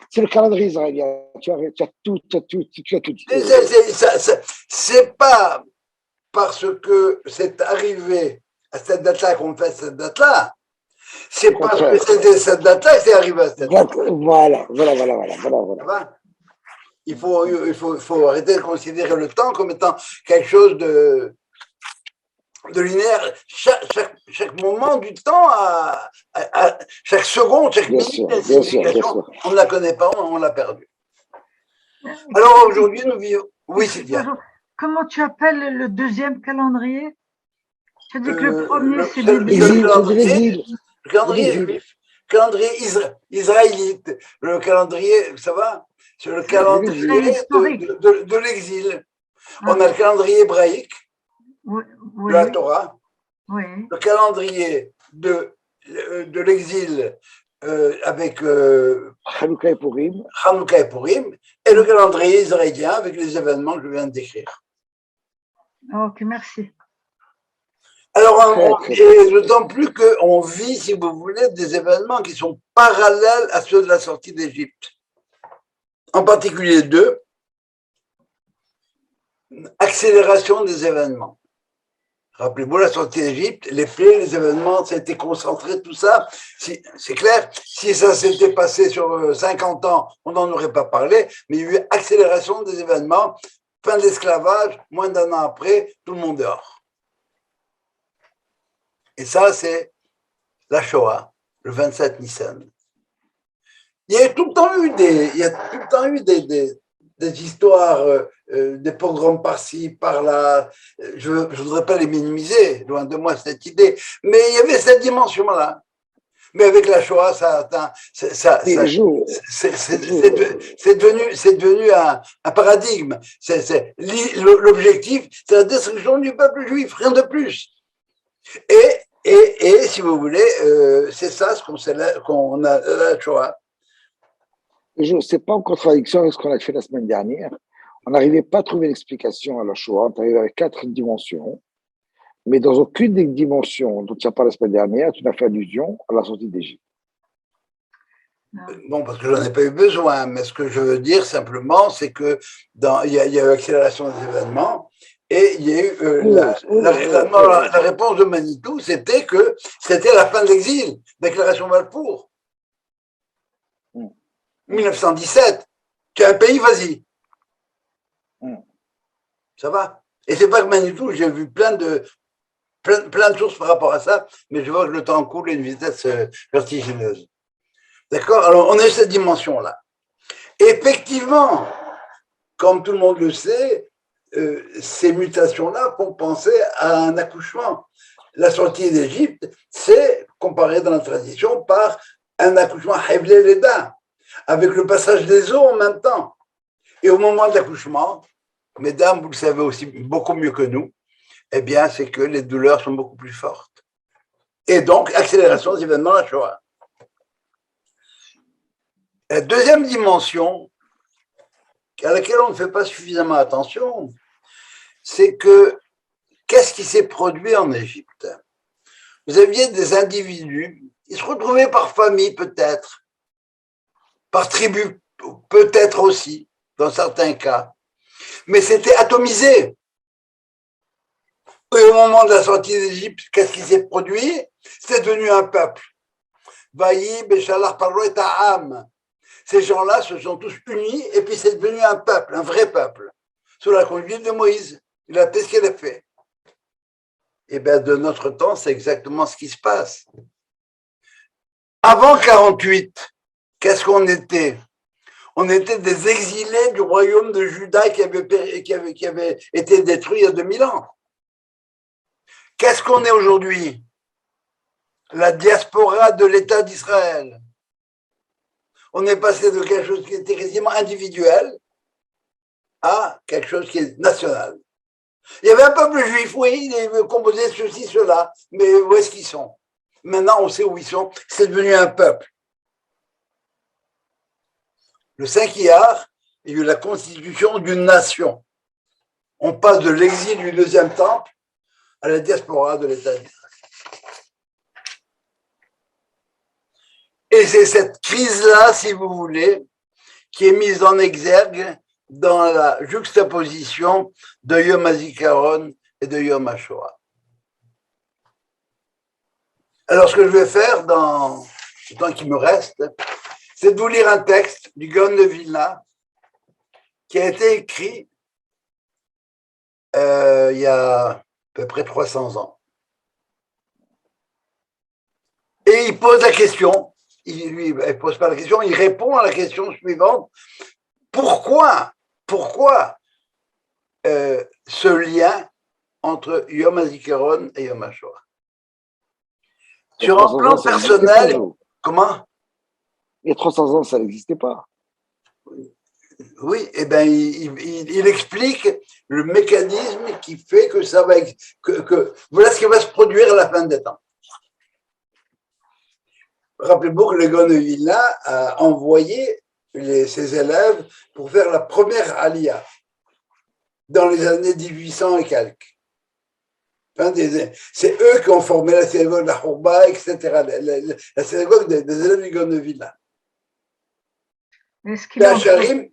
Speaker 4: C'est le calendrier israélien. Tu as tout dit.
Speaker 1: C'est pas parce que c'est arrivé à cette date-là qu'on fait cette date-là. C'est parce que c'était cette date-là que c'est arrivé à cette date-là.
Speaker 4: Voilà.
Speaker 1: Il faut arrêter de considérer le temps comme étant quelque chose de linéaire. Chaque moment du temps, chaque seconde, chaque minute,
Speaker 4: bien sûr.
Speaker 1: on ne la connaît pas, on l'a perdue. Alors aujourd'hui, nous vivons. Oui, Sylvia.
Speaker 2: Comment tu appelles le deuxième calendrier? Tu dis que le premier, c'est
Speaker 1: le calendrier juif, le calendrier israélite, le calendrier, ça va? C'est le calendrier de l'exil. On a le calendrier hébraïque, de la Torah, le calendrier de l'exil avec
Speaker 4: Hanouka et Purim,
Speaker 1: et le calendrier israélien avec les événements que je viens de décrire.
Speaker 2: Ok, merci.
Speaker 1: Alors, et d'autant plus qu'on vit, si vous voulez, des événements qui sont parallèles à ceux de la sortie d'Égypte. En particulier 2, accélération des événements. Rappelez-vous la sortie d'Égypte, les faits, les événements, ça a été concentré, tout ça. C'est clair, si ça s'était passé sur 50 ans, on n'en aurait pas parlé, mais il y a eu accélération des événements, fin de l'esclavage, moins d'1 an après, tout le monde dehors. Et ça, c'est la Shoah, le 27 Nissan. Il y a tout le temps eu des histoires, des pogroms par-ci, par-là. Je ne voudrais pas les minimiser, loin de moi cette idée, mais il y avait cette dimension-là. Mais avec la Shoah, c'est devenu un paradigme. L'objectif, c'est la destruction du peuple juif, rien de plus. Et si vous voulez, c'est ça ce qu'on a la Shoah.
Speaker 4: Ce n'est pas en contradiction avec ce qu'on a fait la semaine dernière. On n'arrivait pas à trouver l'explication à la Shoah. On arrivait avec 4 dimensions, mais dans aucune des dimensions dont tu as parlé la semaine dernière, tu n'as fait allusion à la sortie d'Égypte.
Speaker 1: Bon, parce que je n'en ai pas eu besoin, mais ce que je veux dire simplement, c'est que il y a eu accélération des événements. Et il y a eu la réponse de Manitou, c'était que c'était la fin de l'exil, déclaration Balfour. 1917, tu as un pays, vas-y. Ça va. Et c'est pas que Manitou, j'ai vu plein de sources par rapport à ça, mais je vois que le temps coule à une vitesse vertigineuse. D'accord? Alors, on a cette dimension-là. Effectivement, comme tout le monde le sait, ces mutations-là font penser à un accouchement. La sortie d'Égypte, c'est comparé dans la tradition par un accouchement Heblé Leda, avec le passage des eaux en même temps. Et au moment de l'accouchement, mesdames, vous le savez aussi beaucoup mieux que nous, eh bien, c'est que les douleurs sont beaucoup plus fortes. Et donc, accélération des événements de la Shoah. La deuxième dimension, à laquelle on ne fait pas suffisamment attention, c'est que qu'est-ce qui s'est produit en Égypte? Vous aviez des individus, ils se retrouvaient par famille peut-être, par tribu peut-être aussi, dans certains cas, mais c'était atomisé. Et au moment de la sortie d'Égypte, qu'est-ce qui s'est produit? C'est devenu un peuple. Vaï, Béchalar, Parlo et Ta'am. Ces gens-là se sont tous unis et puis c'est devenu un peuple, un vrai peuple, sous la conduite de Moïse. Il a fait ce qu'il a fait. Et bien, de notre temps, c'est exactement ce qui se passe. Avant 48, qu'est-ce qu'on était? On était des exilés du royaume de Juda qui avait été détruit il y a 2000 ans. Qu'est-ce qu'on est aujourd'hui? La diaspora de l'État d'Israël. On est passé de quelque chose qui était quasiment individuel à quelque chose qui est national. Il y avait un peuple juif, oui, il composait ceci, cela, mais où est-ce qu'ils sont? Maintenant, on sait où ils sont, c'est devenu un peuple. Le 5 Iyar, il y a eu la constitution d'une nation. On passe de l'exil du deuxième temple à la diaspora de l'État d'Israël. Et c'est cette crise-là, si vous voulez, qui est mise en exergue dans la juxtaposition de Yom HaZikaron et de Yom HaShoah. Alors, ce que je vais faire dans le temps qui me reste, c'est de vous lire un texte du Gaon de Vilna qui a été écrit il y a à peu près 300 ans. Et il pose la question, il pose pas la question, il répond à la question suivante. Pourquoi ce lien entre Yom HaZikaron et Yom HaShoah? Sur un plan personnel, comment?
Speaker 4: Il y a 300 ans, ça n'existait pas.
Speaker 1: Oui, eh bien, il explique le mécanisme qui fait que ça va, voilà ce qui va se produire à la fin des temps. Rappelez-vous que le Gaon de Vilna a envoyé ses élèves pour faire la première Aliyah dans les années 1800 et quelques. C'est eux qui ont formé la synagogue de la Hourba, etc. La synagogue des élèves du Gaon de Vilna. Mais Hacharim,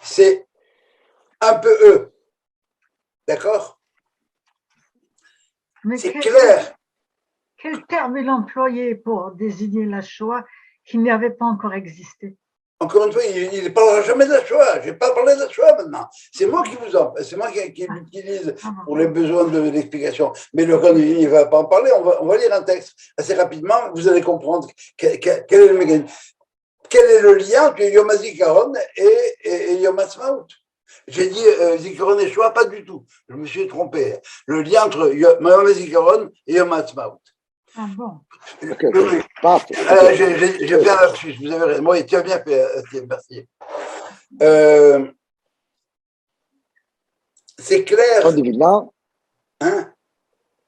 Speaker 1: c'est un peu eux. D'accord? C'est clair.
Speaker 2: Quel terme il employait pour désigner la Shoah qui n'avait pas encore existé?
Speaker 1: Encore une fois, il ne parlera jamais de la Shoah. Je n'ai pas parlé de la Shoah maintenant. C'est moi qui l'utilise pour les besoins de l'explication. Mais le Gaon il ne va pas en parler. On va lire un texte assez rapidement. Vous allez comprendre quel est le mécanisme. Quel est le lien entre Yom HaZikaron et Yom HaTzmaut? J'ai dit Zikaron et Shoah, pas du tout. Je me suis trompé. Le lien entre Yom HaZikaron et Yom HaTzmaut.
Speaker 2: Ah bon?
Speaker 1: J'ai fait un lapsus, vous avez raison. Oui, tu as bien fait, merci. C'est clair. Hein?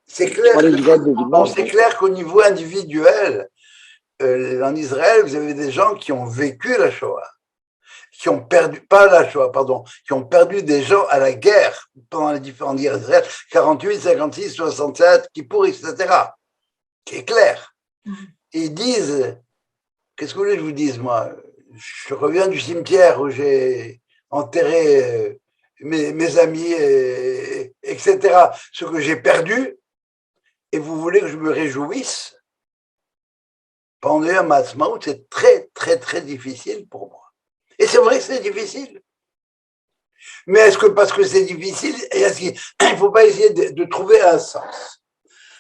Speaker 1: C'est clair qu'au niveau individuel, en Israël, vous avez des gens qui ont vécu la Shoah, qui ont perdu, pas la Shoah, pardon, qui ont perdu des gens à la guerre pendant les différentes guerres d'Israël, 48, 56, 67, Kippour, etc. Qui est clair. Et ils disent, qu'est-ce que vous voulez que je vous dise, moi? Je reviens du cimetière où j'ai enterré mes amis, etc. Ce que j'ai perdu, et vous voulez que je me réjouisse? Pendant un Hatzmaut, c'est très, très, très difficile pour moi. Et c'est vrai que c'est difficile. Mais est-ce que parce que c'est difficile, il ne faut pas essayer de trouver un sens?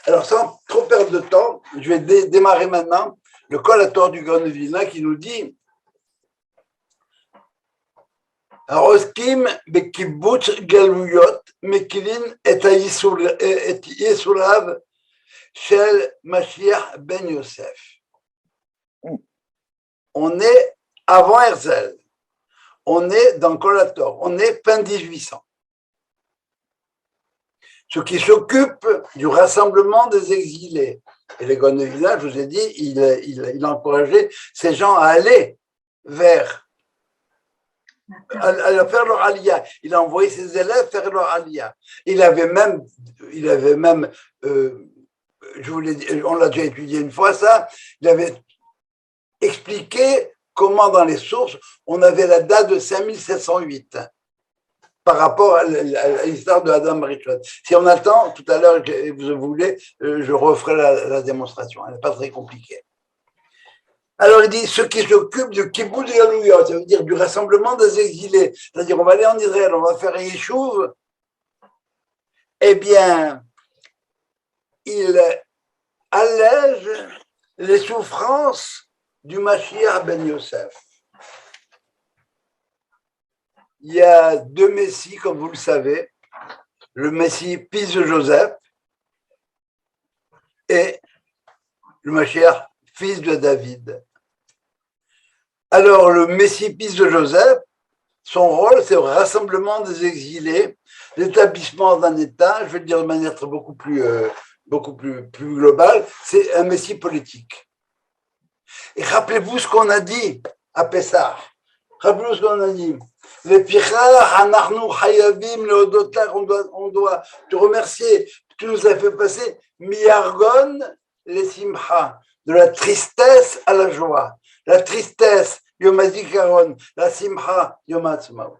Speaker 1: Alors, sans trop perdre de temps, je vais démarrer maintenant le collateur du Gaon de Vilna qui nous dit העוסקים בקיבוץ גלויות מכירים את ייסוריו של משיח ben Yosef. On est avant Herzl, on est dans Collator, on est fin 1800. Ceux qui s'occupent du rassemblement des exilés. Et les Gaon de Vilna, je vous ai dit, il encourageait ces gens à aller vers, à faire leur aliyah. Il a envoyé ses élèves faire leur aliyah. Il avait même je vous l'ai dit, on l'a déjà étudié une fois ça, il avait expliqué comment dans les sources, on avait la date de 5708 par rapport à l'histoire de Adam Rishon. Si on a le temps, tout à l'heure, vous voulez, je referai la démonstration. Elle n'est pas très compliquée. Alors il dit, ceux qui s'occupent du kibbutz galuyot, ça veut dire du rassemblement des exilés, c'est-à-dire on va aller en Israël, on va faire un yeshuv, eh bien, il allège les souffrances du Mashiach ben Yosef. Il y a deux messies, comme vous le savez, le messie fils de Joseph et le Mashiach fils de David. Alors, le messie fils de Joseph, son rôle, c'est le rassemblement des exilés, l'établissement d'un État, je vais le dire de manière beaucoup plus globale, c'est un messie politique. Et rappelez-vous ce qu'on a dit à Pessah. Rappelez-vous ce qu'on a dit. On doit te remercier. Tu nous as fait passer miargon les simcha, de la tristesse à la joie. La tristesse, Yom HaZikaron, la simcha, Yom HaAtzmaut.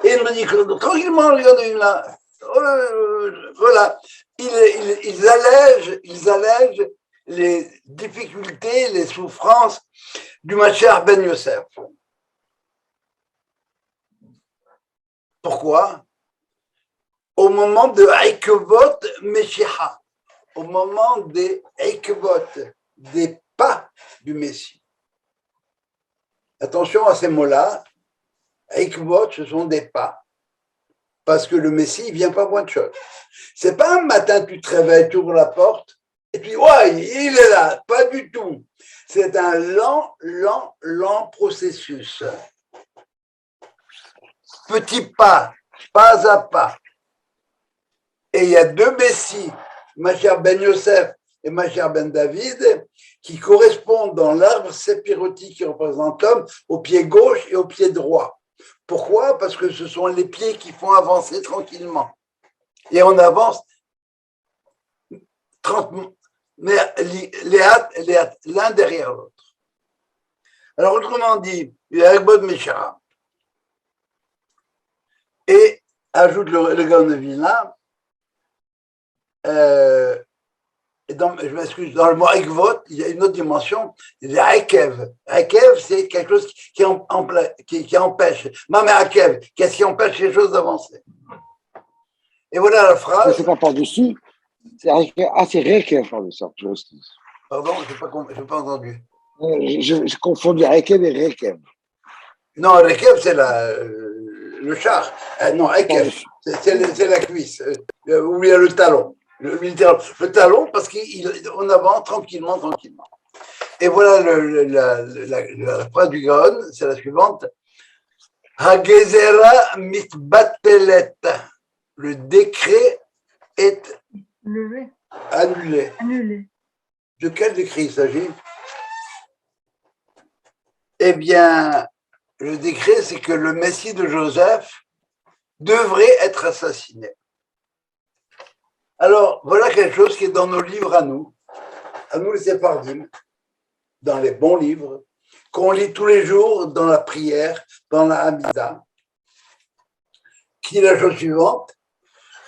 Speaker 1: Et il me dit que tranquillement, voilà, ils allègent les difficultés, les souffrances du Mashiach ben Yosef. Pourquoi? Au moment de Eikvot Meshicha, au moment des Eikvot, des pas du Messie. Attention à ces mots-là, Eikvot, ce sont des pas. Parce que le Messie, il vient pas point de chose. C'est pas un matin, tu te réveilles, tu ouvres la porte, et puis, ouais, il est là. Pas du tout. C'est un lent processus. Petit pas à pas. Et il y a deux Messies, Mashiach ben Yosef et Mashiach ben David, qui correspondent dans l'arbre séphirotique qui représente l'homme au pied gauche et au pied droit. Pourquoi? Parce que ce sont les pieds qui font avancer tranquillement. Et on avance 30, mais l'un derrière l'autre. Alors, autrement dit, il y a Egbod Meshara. Et ajoute le Gaon de Vilna, je m'excuse, dans le mot Ekvot, il y a une autre dimension, il y a Ekev. Ekev, c'est quelque chose qui empêche. Mamé Ekev, qu'est-ce qui empêche les choses d'avancer? Et voilà la phrase.
Speaker 4: C'est pas par-dessus. C'est Rekev par-dessus.
Speaker 1: Pardon, je n'ai pas entendu.
Speaker 4: Je confonds Rekev et Rekev.
Speaker 1: Non, Rekev, c'est le char. Non, Ekev, c'est la cuisse. Ou il y a le talon. Le talon, parce qu'on avance tranquillement. Et voilà la phrase du Gaon, c'est la suivante. Hagezera mitbatelet. Le décret est annulé. De quel décret il s'agit? Eh bien, le décret, c'est que le Messie de Joseph devrait être assassiné. Alors, voilà quelque chose qui est dans nos livres à nous les Sephardim, dans les bons livres, qu'on lit tous les jours dans la prière, dans la Hamida, qui est la chose suivante.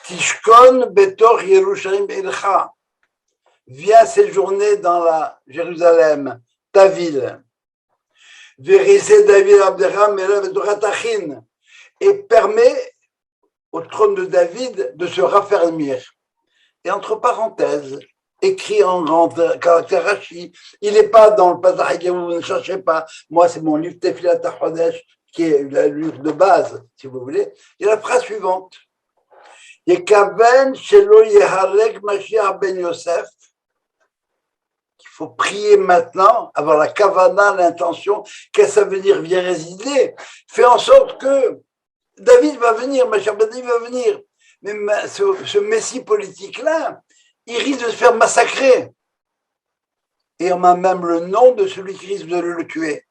Speaker 1: Tishkon betor Yerushalayim elcha. Viens séjourner dans la Jérusalem, ta ville. Vérisé David Abderham et permet au trône de David de se raffermir. Et entre parenthèses, écrit en grand caractère Rashi, il n'est pas dans le Pasach, vous ne cherchez pas. Moi, c'est mon livre Tefilat HaChodesh qui est la lutte de base, si vous voulez, il y a la phrase suivante. Yekaven shelo yeharek Mashiach ben Yosef. Il faut prier maintenant, avoir la kavana, l'intention, qu'est-ce que ça veut dire, vient résider. Fais en sorte que David va venir, Mashiach ben David va venir. Mais ce messie politique-là, il risque de se faire massacrer. Et on a même le nom de celui qui risque de le tuer.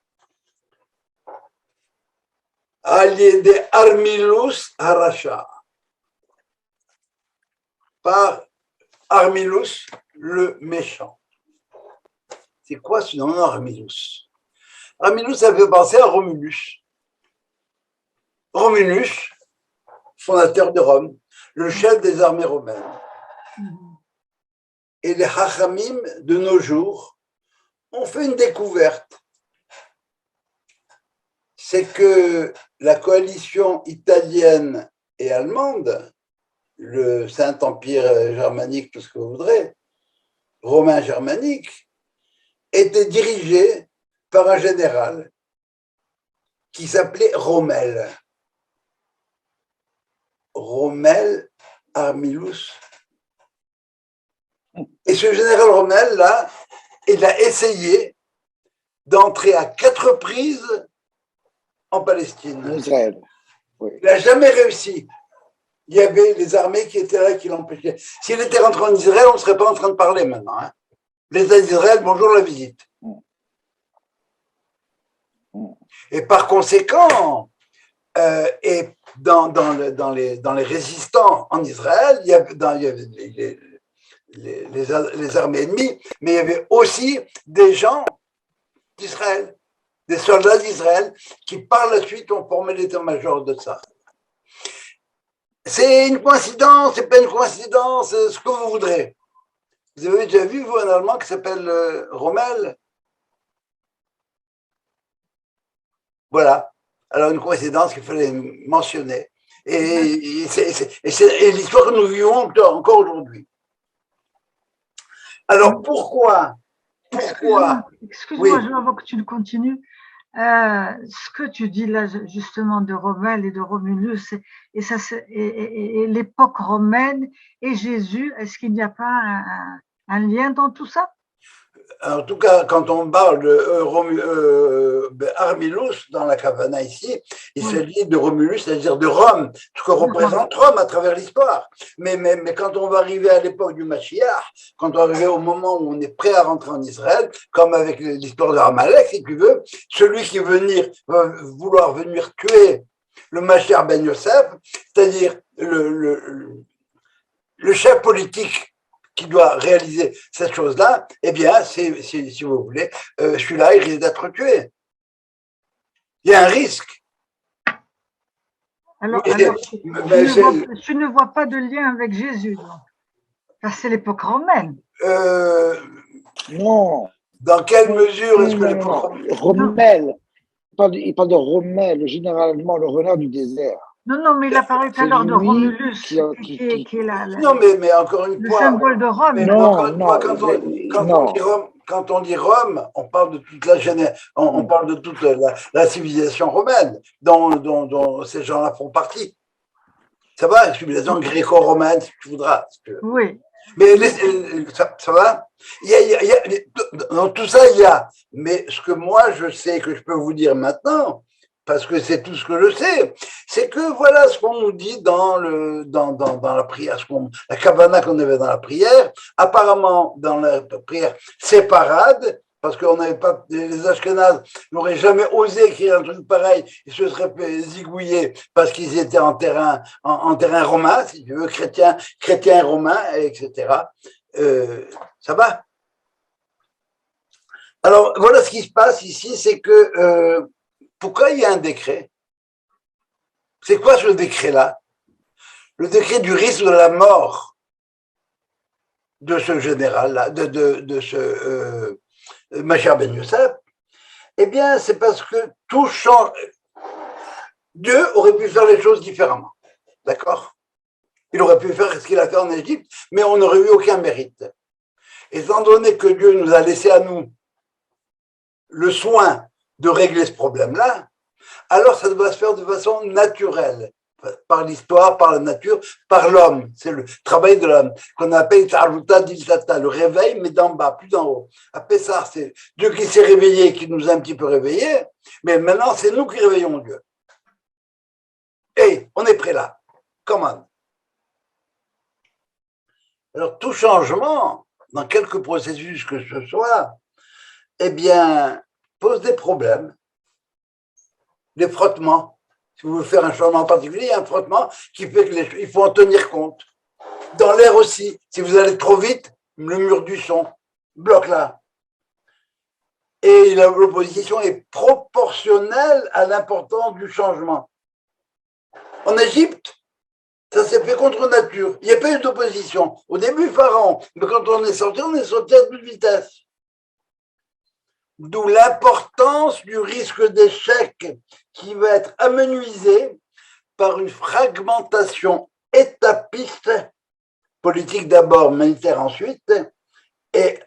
Speaker 1: Aliédé Armilus Haracha. Par Armilus, le méchant. C'est quoi ce nom, Armilus? Armilus, ça fait penser à Romulus. Romulus, fondateur de Rome, le chef des armées romaines. Et les Chachamim de nos jours ont fait une découverte. C'est que la coalition italienne et allemande, le Saint-Empire germanique, tout ce que vous voudrez, romain germanique, était dirigée par un général qui s'appelait Rommel. Rommel Armilus. Et ce général Rommel, là, il a essayé d'entrer à 4 reprises en Palestine.
Speaker 4: En Israël. Oui.
Speaker 1: Il n'a jamais réussi. Il y avait les armées qui étaient là, qui l'empêchaient. S'il était rentré en Israël, on ne serait pas en train de parler maintenant. Hein. L'État d'Israël, bonjour la visite. Et par conséquent, et dans les résistants en Israël, il y avait les armées ennemies, mais il y avait aussi des gens d'Israël, des soldats d'Israël qui par la suite ont formé l'état-major de ça. C'est une coïncidence, c'est pas une coïncidence, ce que vous voudrez. Vous avez déjà vu, vous, un Allemand qui s'appelle Rommel? Voilà. Alors, une coïncidence qu'il fallait mentionner. Et c'est l'histoire que nous vivons encore aujourd'hui. Alors, pourquoi
Speaker 2: Excuse-moi,
Speaker 1: oui.
Speaker 2: Avant que tu le continues. Ce que tu dis là, justement, de Rommel et de Romulus, et l'époque romaine et Jésus, est-ce qu'il n'y a pas un lien dans tout ça?
Speaker 1: En tout cas, quand on parle de Armilus dans la Kavana ici, il s'agit de Romulus, c'est-à-dire de Rome, ce que représente Rome à travers l'histoire. Mais quand on va arriver à l'époque du Mashiach, quand on va arriver au moment où on est prêt à rentrer en Israël, comme avec l'histoire de Amalek, si tu veux, celui qui va vouloir venir tuer le Mashiach ben Yosef, c'est-à-dire le chef politique qui doit réaliser cette chose-là, eh bien, si vous voulez, celui-là, il risque d'être tué. Il y a un risque.
Speaker 2: Alors tu ne vois pas de lien avec Jésus, donc. C'est l'époque romaine.
Speaker 4: Non.
Speaker 1: Dans quelle mesure est-ce que l'époque romaine?
Speaker 4: Rommel. Il parle de Rommel, le général allemand, le renard du désert.
Speaker 2: Non, mais il a parlé tout à l'heure de Romulus, qui est
Speaker 1: non, mais encore une fois.
Speaker 2: Le symbole de Rome.
Speaker 1: Mais quand on dit Rome, on parle de toute on parle de toute la civilisation romaine, dont ces gens-là font partie. Ça va, la civilisation gréco-romaine, si tu voudras.
Speaker 2: Oui.
Speaker 1: Mais ça va? Dans tout ça, il y a. Mais ce que moi, je sais, que je peux vous dire maintenant, parce que c'est tout ce que je sais, c'est que voilà ce qu'on nous dit dans la prière, la kavana qu'on avait dans la prière. Apparemment, dans la prière séparade, parce qu'on n'avait pas, les Ashkénazes n'auraient jamais osé écrire un truc pareil, ils se seraient zigouillés parce qu'ils étaient en terrain romain, si tu veux, chrétien et romain, etc. Ça va? Alors, voilà ce qui se passe ici, c'est que pourquoi il y a un décret? C'est quoi ce décret-là? Le décret du risque de la mort de ce général-là, de ce Mashiach ben Yosef. Eh bien, c'est parce que tout change. Dieu aurait pu faire les choses différemment. D'accord? Il aurait pu faire ce qu'il a fait en Égypte, mais on n'aurait eu aucun mérite. Étant donné que Dieu nous a laissé à nous le soin de régler ce problème-là, alors ça doit se faire de façon naturelle, par l'histoire, par la nature, par l'homme. C'est le travail de l'homme, qu'on appelle Taruta Diltata, le réveil, mais d'en bas, plus d'en haut. Après ça, c'est Dieu qui s'est réveillé, qui nous a un petit peu réveillés, mais maintenant, c'est nous qui réveillons Dieu. Et on est prêt là. Comment? Alors, tout changement, dans quelque processus que ce soit, eh bien, pose des problèmes. Des frottements. Si vous voulez faire un changement particulier, il y a un frottement qui fait qu'il faut en tenir compte. Dans l'air aussi, si vous allez trop vite, le mur du son bloque là. Et l'opposition est proportionnelle à l'importance du changement. En Égypte, ça s'est fait contre nature. Il n'y a pas eu d'opposition. Au début, Pharaon, mais quand on est sorti à toute vitesse. D'où l'importance du risque d'échec qui va être amenuisé par une fragmentation étapiste, politique d'abord, militaire ensuite, et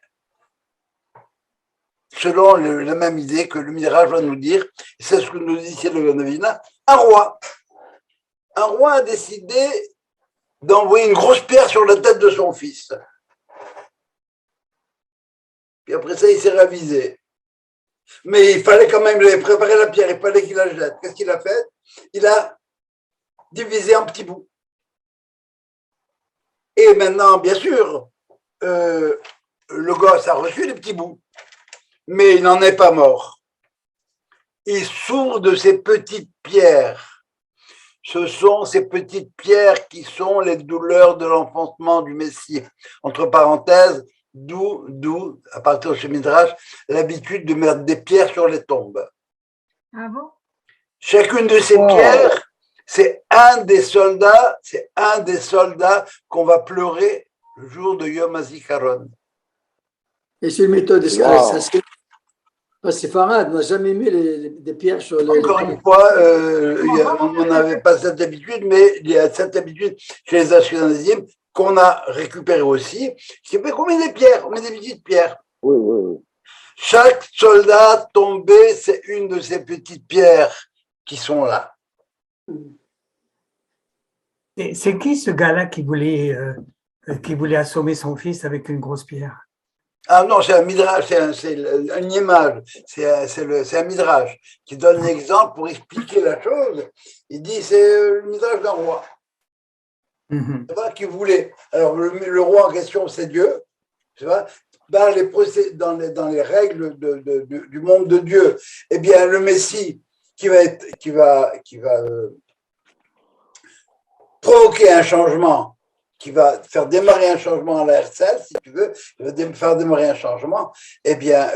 Speaker 1: selon la même idée que le Midrash va nous dire, c'est ce que nous dit ici le Gandavina, un roi. Un roi a décidé d'envoyer une grosse pierre sur la tête de son fils. Puis après ça, il s'est ravisé. Mais il fallait quand même lui préparer la pierre, il fallait qu'il la jette. Qu'est-ce qu'il a fait? Il a divisé en petits bouts. Et maintenant, bien sûr, le gosse a reçu les petits bouts, mais il n'en est pas mort. Il souffre de ces petites pierres. Ce sont ces petites pierres qui sont les douleurs de l'enfantement du Messie. Entre parenthèses, d'où, à partir de ce Midrash, l'habitude de mettre des pierres sur les tombes.
Speaker 2: Ah bon?
Speaker 1: Chacune de ces pierres, c'est un des soldats qu'on va pleurer le jour de Yom HaZikaron.
Speaker 5: Et c'est une méthode express. C'est Farad, on n'a jamais mis des pierres sur les.
Speaker 1: Encore une fois, on n'avait pas cette habitude, mais il y a cette habitude chez les Ashkenazim qu'on a récupéré aussi, qui fait qu'on met des pierres, on met des petites pierres.
Speaker 4: Oui.
Speaker 1: Chaque soldat tombé, c'est une de ces petites pierres qui sont là.
Speaker 3: Et c'est qui ce gars-là qui voulait assommer son fils avec une grosse pierre?
Speaker 1: Ah non, c'est un midrash, c'est une image, c'est un midrash qui donne un exemple pour expliquer la chose. Il dit c'est le midrash d'un roi. Qui voulait. Alors, le roi en question, c'est Dieu. Tu vois, dans les règles du monde de Dieu, eh bien, le Messie qui va provoquer un changement, qui va faire démarrer un changement à la RCL, si tu veux, qui va faire démarrer un changement, eh bien,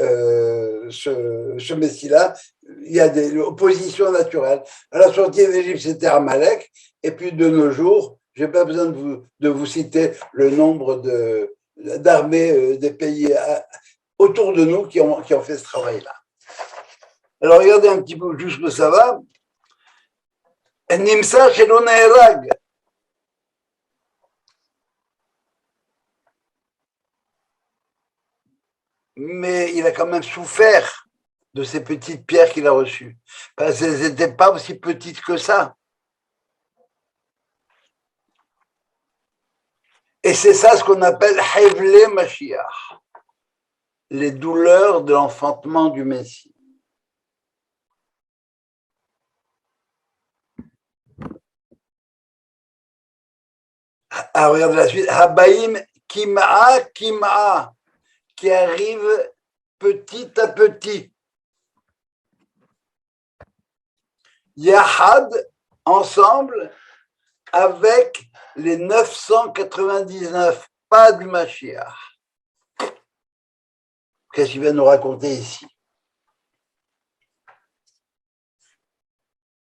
Speaker 1: ce Messie-là, il y a des oppositions naturelles. À la sortie d'Égypte, c'était Amalek, et puis de nos jours, je n'ai pas besoin de vous citer le nombre d'armées des pays autour de nous qui ont fait ce travail-là. Alors, regardez un petit peu jusqu'où ça va. Nimsa shelo neherag. Mais il a quand même souffert de ces petites pierres qu'il a reçues. Parce qu'elles n'étaient pas aussi petites que ça. Et c'est ça ce qu'on appelle Hevle Mashiach, les douleurs de l'enfantement du Messie. Ah, regarde la suite. Habaim Kim'a, qui arrive petit à petit. Yahad, ensemble, avec les 999 pas du Mashiach. Qu'est-ce qu'il va nous raconter ici?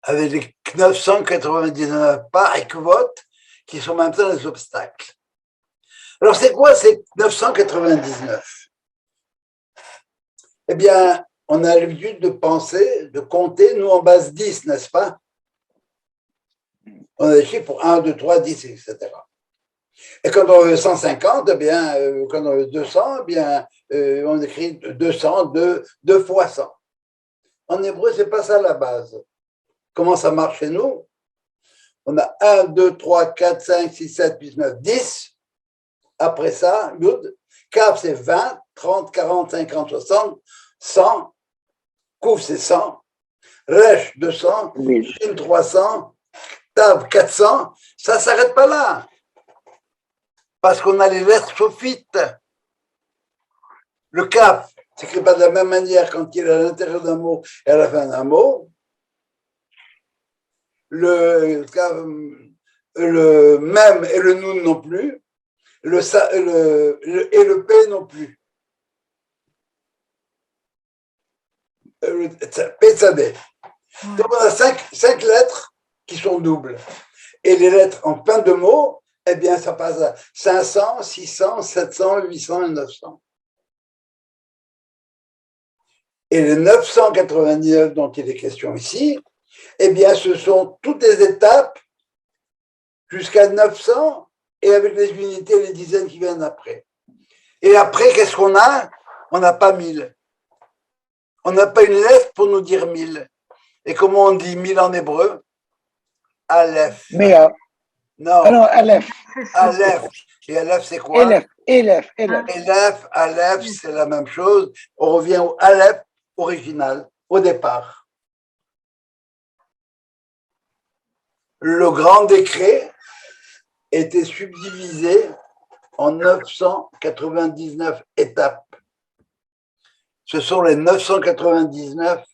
Speaker 1: Avec les 999 pas et votes qui sont maintenant les obstacles. Alors, c'est quoi ces 999? Eh bien, on a l'habitude de penser, de compter, nous, en base 10, n'est-ce pas? On a des chiffres pour 1, 2, 3, 10, etc. Et quand on veut 150, eh bien, quand on veut 200, eh bien, on écrit 200, 2 fois 100. En hébreu, c'est pas ça la base. comment ça marche chez nous? On a 1, 2, 3, 4, 5, 6, 7, 8, 9, 10. Après ça, Yud, Kaf c'est 20, 30, 40, 50, 60, 100, Kouf c'est 100, Resh 200, Shin 300, Tav 400, ça ne s'arrête pas là. Parce qu'on a les lettres sophites. Le Kaf s'écrit pas de la même manière quand il est à l'intérieur d'un mot et à la fin d'un mot. Le même et le nun non plus. Et le P non plus. P-Tzadeh. Donc on a cinq lettres qui sont doubles. Et les lettres en fin de mots, eh bien, ça passe à 500, 600, 700, 800 et 900. Et les 999 dont il est question ici, eh bien, ce sont toutes les étapes jusqu'à 900 et avec les unités et les dizaines qui viennent après. Et après, qu'est-ce qu'on a? On n'a pas 1000. On n'a pas une lettre pour nous dire 1000. Et comment on dit 1000 en hébreu? Aleph.
Speaker 4: Mais
Speaker 1: non.
Speaker 4: Alors, Aleph.
Speaker 1: Aleph. Et Aleph, c'est quoi?
Speaker 4: Aleph,
Speaker 1: c'est la même chose. On revient au Aleph original, au départ. Le grand décret était subdivisé en 999 étapes. Ce sont les 999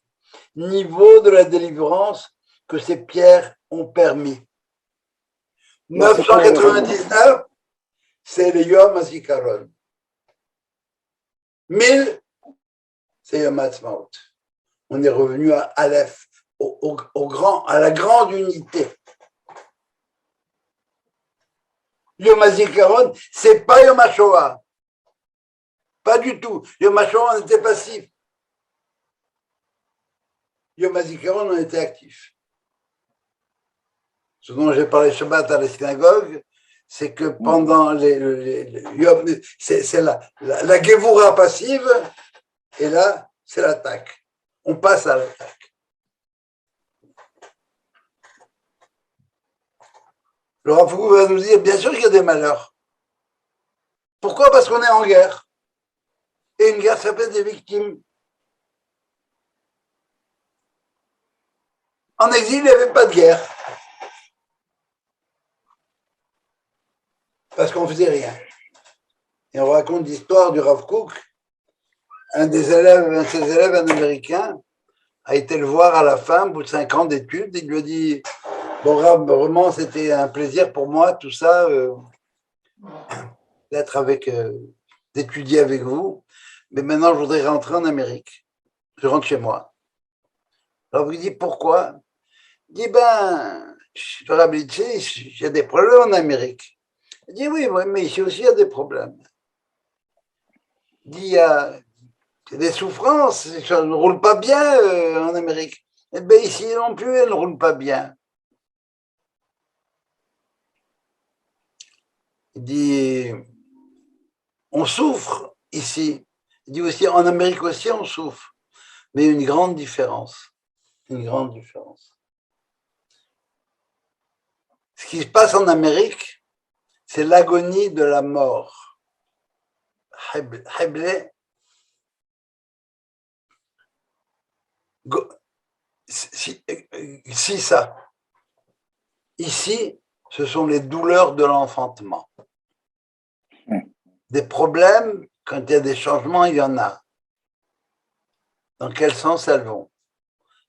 Speaker 1: niveaux de la délivrance que ces pierres ont permis. 999, c'est le Yom HaZikaron. 1000, c'est Yom HaAtzmaut. On est revenu à Aleph, à la grande unité. Yom HaZikaron, c'est pas Yom HaShoah. Pas du tout. Yom HaShoah, on était passif. Yom HaZikaron, on était actif. Ce dont j'ai parlé Shabbat à la synagogue, c'est que pendant les Yom, c'est la Gevura passive, et là, c'est l'attaque. On passe à l'attaque. Le Rav Kook va nous dire, bien sûr qu'il y a des malheurs. Pourquoi? Parce qu'on est en guerre. Et une guerre, ça fait des victimes. En exil, il n'y avait pas de guerre. Parce qu'on ne faisait rien. Et on raconte l'histoire du Rav Kook. Un de ses élèves, un Américain, a été le voir à la fin, au bout de 5 ans d'études. Il lui a dit, bon Rav, vraiment, c'était un plaisir pour moi, tout ça, d'étudier avec vous. Mais maintenant, je voudrais rentrer en Amérique. Je rentre chez moi. Alors, il dit, pourquoi? Il dit, je leur ai dit, il y a des problèmes en Amérique. Il dit, oui, mais ici aussi, il y a des problèmes. Il dit, il y a des souffrances, ça ne roule pas bien en Amérique. Eh bien, ici non plus, elle ne roule pas bien. Il dit, on souffre ici. Il dit aussi, en Amérique aussi, on souffre. Mais une grande différence. Une grande différence. Ce qui se passe en Amérique, c'est l'agonie de la mort. Heble, si ça. Ici, ce sont les douleurs de l'enfantement. Des problèmes, quand il y a des changements, il y en a. Dans quel sens elles vont?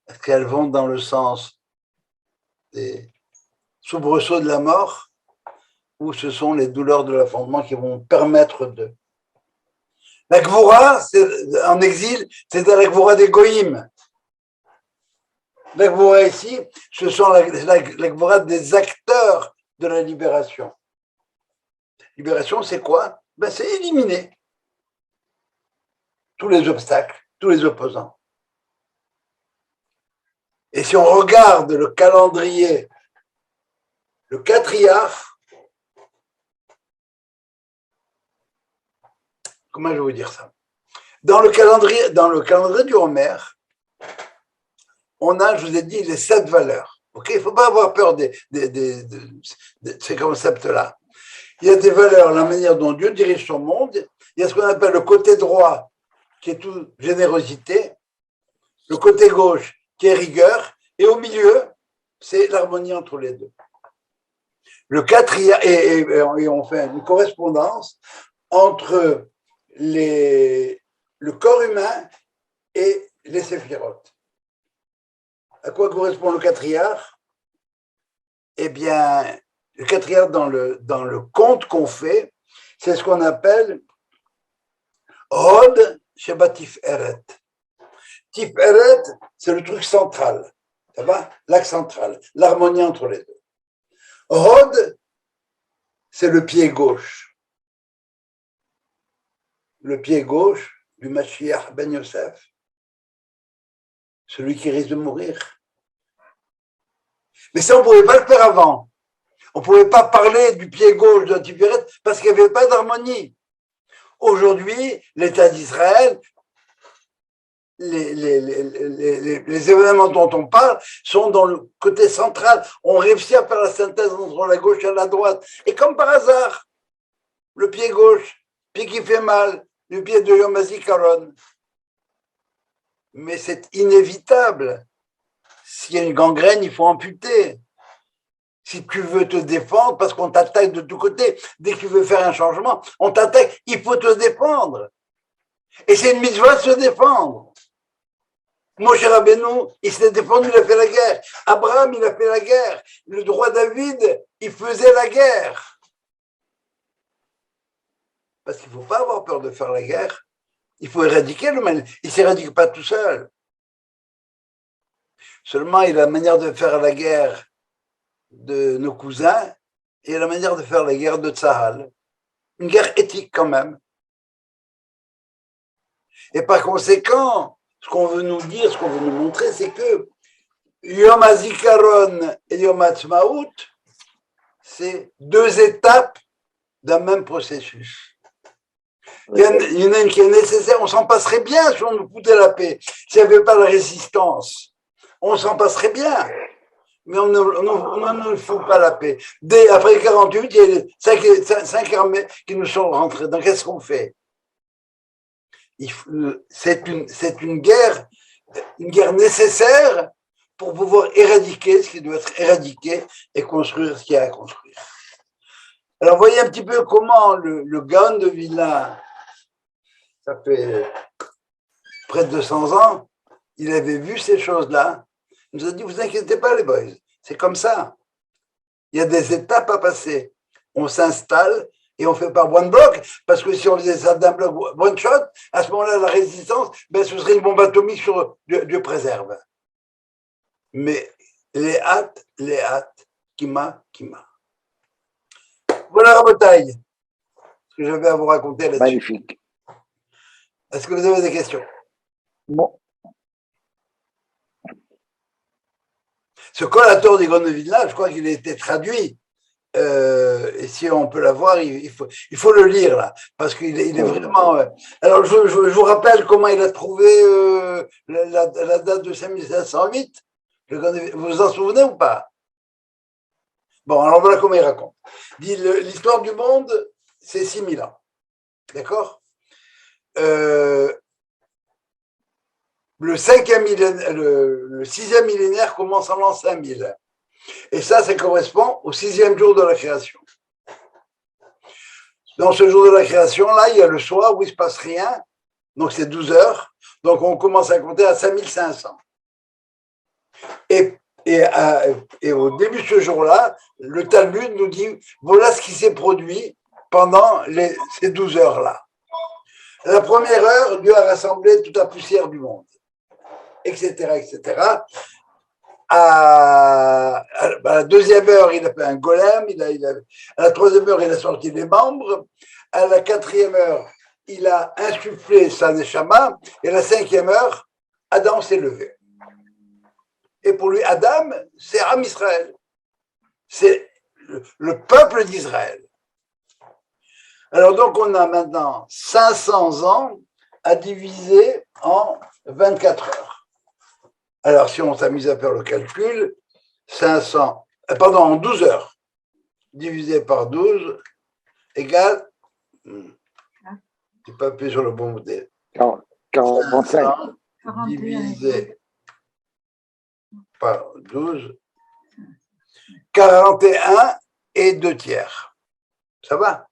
Speaker 1: Est-ce qu'elles vont dans le sens des soubresauts de la mort ou ce sont les douleurs de l'enfantement qui vont permettre de... La Gvura, en exil, c'est la Gvura des Goïm. La Gvura ici, ce sont la Gvura des acteurs de la libération. Libération, c'est quoi? C'est éliminer tous les obstacles, tous les opposants. Et si on regarde le calendrier, le quatriarche, comment je vais vous dire ça? Dans le calendrier du Homer, on a, je vous ai dit, les 7 valeurs. Ok, il ne faut pas avoir peur de ces concepts-là. Il y a des valeurs, la manière dont Dieu dirige son monde. Il y a ce qu'on appelle le côté droit, qui est tout générosité. Le côté gauche, qui est rigueur. Et au milieu, c'est l'harmonie entre les deux. Le quatrième, et on fait une correspondance entre le corps humain et les séphirotes. À quoi correspond le quatriarche? Eh bien, le quatriarche dans le compte qu'on fait, c'est ce qu'on appelle Hod Sheba Tiferet. Tiferet, c'est le truc central, ça va? L'axe central, l'harmonie entre les deux. Hod, c'est le pied gauche. Le pied gauche du Mashiach Ben Yosef, celui qui risque de mourir. Mais ça, on ne pouvait pas le faire avant. On ne pouvait pas parler du pied gauche de Tiferet parce qu'il n'y avait pas d'harmonie. Aujourd'hui, l'État d'Israël, les événements dont on parle sont dans le côté central. On réussit à faire la synthèse entre la gauche et la droite. Et comme par hasard, le pied gauche, pied qui fait mal, le pied de Yom HaZikaron. Mais c'est inévitable. S'il y a une gangrène, il faut amputer. Si tu veux te défendre, parce qu'on t'attaque de tous côtés, dès que tu veux faire un changement, on t'attaque, il faut te défendre. Et c'est une mitzvah de se défendre. Moshe Rabbeinu, il s'est défendu, il a fait la guerre. Abraham, il a fait la guerre. Le roi David, il faisait la guerre. Parce qu'il ne faut pas avoir peur de faire la guerre. Il faut éradiquer le mal. Il ne s'éradique pas tout seul. Seulement, il a la manière de faire la guerre de nos cousins et la manière de faire la guerre de Tzahal. Une guerre éthique quand même. Et par conséquent, ce qu'on veut nous dire, ce qu'on veut nous montrer, c'est que Yom HaZikaron et Yom HaTzmaout, c'est 2 étapes d'un même processus. Il y en a une qui est nécessaire, on s'en passerait bien si on nous foutait la paix. S'il n'y avait pas de résistance, on s'en passerait bien. Mais on ne fout pas la paix. Après 48, il y a les 5 armées qui nous sont rentrées. Donc, qu'est-ce qu'on fait? C'est une guerre nécessaire pour pouvoir éradiquer ce qui doit être éradiqué et construire ce qu'il y a à construire. Alors, voyez un petit peu comment le Gaon de Vilna, ça fait près de 200 ans, il avait vu ces choses-là. Il nous a dit, vous inquiétez pas les boys, c'est comme ça. Il y a des étapes à passer. On s'installe et on fait par one block, parce que si on faisait ça d'un bloc one shot, à ce moment-là, la résistance, ce serait une bombe atomique sur Dieu préserve. Mais les hâtes, kima. Voilà la bataille. Ce que j'avais à vous raconter là-dessus.
Speaker 4: Magnifique.
Speaker 1: Est-ce que vous avez des questions?
Speaker 4: Bon.
Speaker 1: Ce collateur des Gaon de Vilna, je crois qu'il a été traduit. Et si on peut l'avoir, il faut le lire là, parce qu'il est vraiment. Alors je vous rappelle comment il a trouvé la date de 5508. Vous vous en souvenez ou pas? Bon, alors voilà comment il raconte. Il dit l'histoire du monde, c'est 6000 ans. D'accord? Le 6e millénaire commence en l'an 5000. Et ça correspond au 6e jour de la création. Dans ce jour de la création-là, il y a le soir où il ne se passe rien. Donc, c'est 12 heures. Donc, on commence à compter à 5500. Et au début de ce jour-là, le Talmud nous dit, voilà ce qui s'est produit pendant ces 12 heures-là. La première heure, Dieu a rassemblé toute la poussière du monde, etc. À la 2e heure, il a fait un golem. À la 3e heure, il a sorti les membres. À la 4e heure, il a insufflé sa neshama. Et à la 5e heure, Adam s'est levé. Et pour lui, Adam, c'est Am Israël. C'est le peuple d'Israël. Alors donc, on a maintenant 500 ans à diviser en 24 heures. Alors, si on s'amuse à faire le calcul, 500, en 12 heures, divisé par 12, égale, je n'ai pas appuyé sur le bon modèle.
Speaker 4: 45.
Speaker 1: 500 divisé par 12, 41 et 2 tiers. Ça va?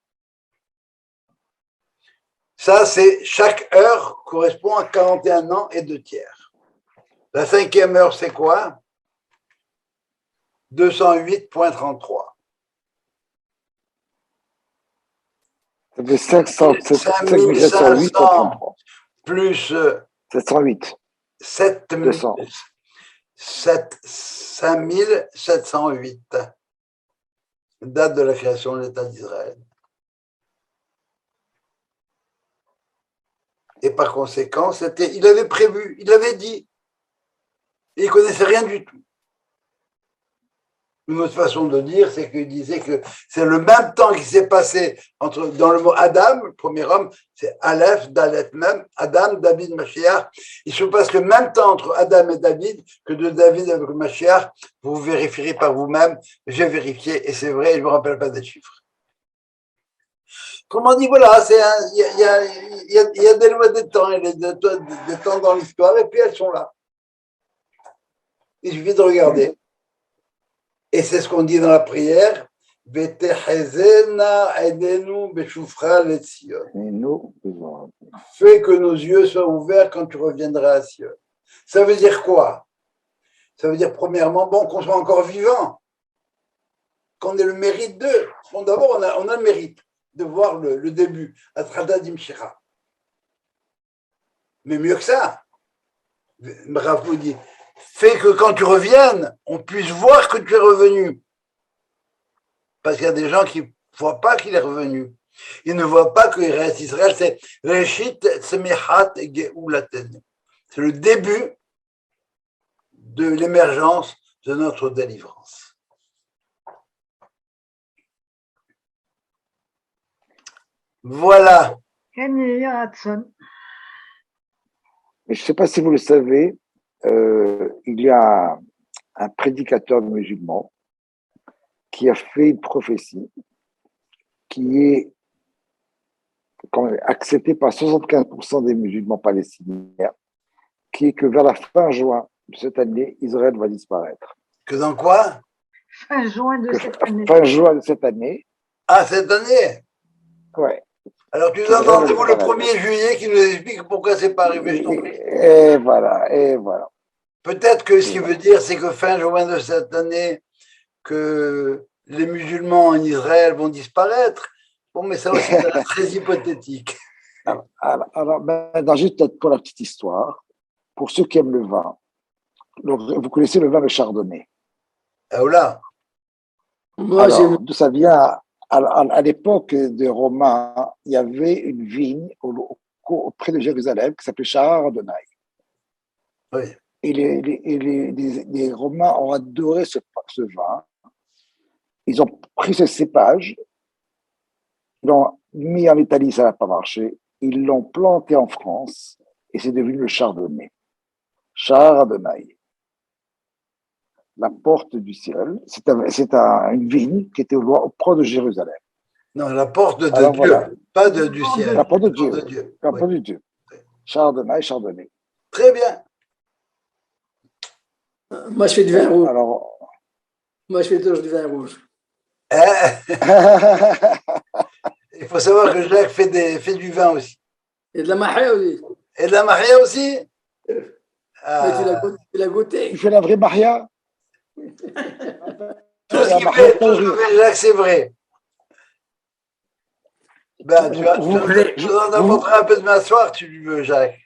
Speaker 1: Ça, c'est chaque heure correspond à 41 ans et 2 tiers. La 5e heure, c'est quoi? 208,33.
Speaker 4: Ça fait 5708,33.
Speaker 1: Plus
Speaker 4: 708.
Speaker 1: 5708. Date de la création de l'État d'Israël. Et par conséquent, il avait prévu, il avait dit. Il ne connaissait rien du tout. Une autre façon de dire, c'est qu'il disait que c'est le même temps qui s'est passé dans le mot Adam, le premier homme, c'est Aleph, Dalet même, Adam, David, Mashiach. Il se passe le même temps entre Adam et David que de David avec Mashiach. Vous vérifierez par vous-même. J'ai vérifié et c'est vrai, je ne me rappelle pas des chiffres. Comment on dit, voilà, il y a des lois des temps, des temps dans l'histoire, et puis elles sont là. Il suffit de regarder. Et c'est ce qu'on dit dans la prière. Fais que nos yeux soient ouverts quand tu reviendras à Sion. Ça veut dire quoi? Ça veut dire, premièrement, qu'on soit encore vivant, qu'on ait le mérite d'eux. Bon, d'abord, on a le mérite de voir le début, Atrada Dimshira. Mais mieux que ça, Rav dit, fais que quand tu reviennes, on puisse voir que tu es revenu. Parce qu'il y a des gens qui ne voient pas qu'il est revenu. Ils ne voient pas qu'il reste Israël. C'est Reshit Semechat Geulaten. C'est le début de l'émergence de notre délivrance. Voilà.
Speaker 4: Mais je ne sais pas si vous le savez, il y a un prédicateur musulman qui a fait une prophétie qui est quand même acceptée par 75% des musulmans palestiniens, qui est que vers la fin juin de cette année, Israël va disparaître.
Speaker 1: Que dans quoi?
Speaker 2: Fin juin de cette année.
Speaker 4: Fin juin de cette année.
Speaker 1: Ah, cette année?
Speaker 4: Ouais.
Speaker 1: Alors, tu nous as rendez-vous le 1er juillet qui nous explique pourquoi c'est pas arrivé, je t'en prie.
Speaker 4: Et voilà.
Speaker 1: Peut-être que ce qu'il veut dire, c'est que fin juin de cette année, que les musulmans en Israël vont disparaître. Bon, mais ça aussi, c'est très hypothétique.
Speaker 4: Alors maintenant, juste pour la petite histoire, pour ceux qui aiment le vin, vous connaissez le vin de Chardonnay.
Speaker 1: Ah, là.
Speaker 4: Alors, d'où ça vient? À l'époque des Romains, il y avait une vigne auprès de Jérusalem qui s'appelait Chardonnay.
Speaker 1: Oui.
Speaker 4: Et les Romains ont adoré ce vin. Ils ont pris ce cépage, ils l'ont mis en Italie, ça n'a pas marché. Ils l'ont planté en France et c'est devenu le Chardonnay. Chardonnay. La porte du ciel, c'est une vigne qui était auprès de Jérusalem.
Speaker 1: Non, la porte de
Speaker 4: Alors,
Speaker 1: Dieu,
Speaker 4: voilà.
Speaker 1: pas du ciel.
Speaker 4: La porte de Dieu. La porte de Dieu. Chardonnay.
Speaker 1: Très bien.
Speaker 5: Moi, je fais du vin rouge.
Speaker 4: Alors...
Speaker 5: Moi, je fais toujours du vin rouge.
Speaker 1: Il faut savoir que Jacques fait du vin aussi.
Speaker 5: Et de la mahia aussi.
Speaker 1: Et de la maria aussi?
Speaker 5: Mais tu l'as goûté.
Speaker 4: Tu fais la vraie maria?
Speaker 1: Tout ce qu'il fait, Jacques, c'est vrai. Ben, tu en apporteras un peu de m'asseoir, tu veux, Jacques.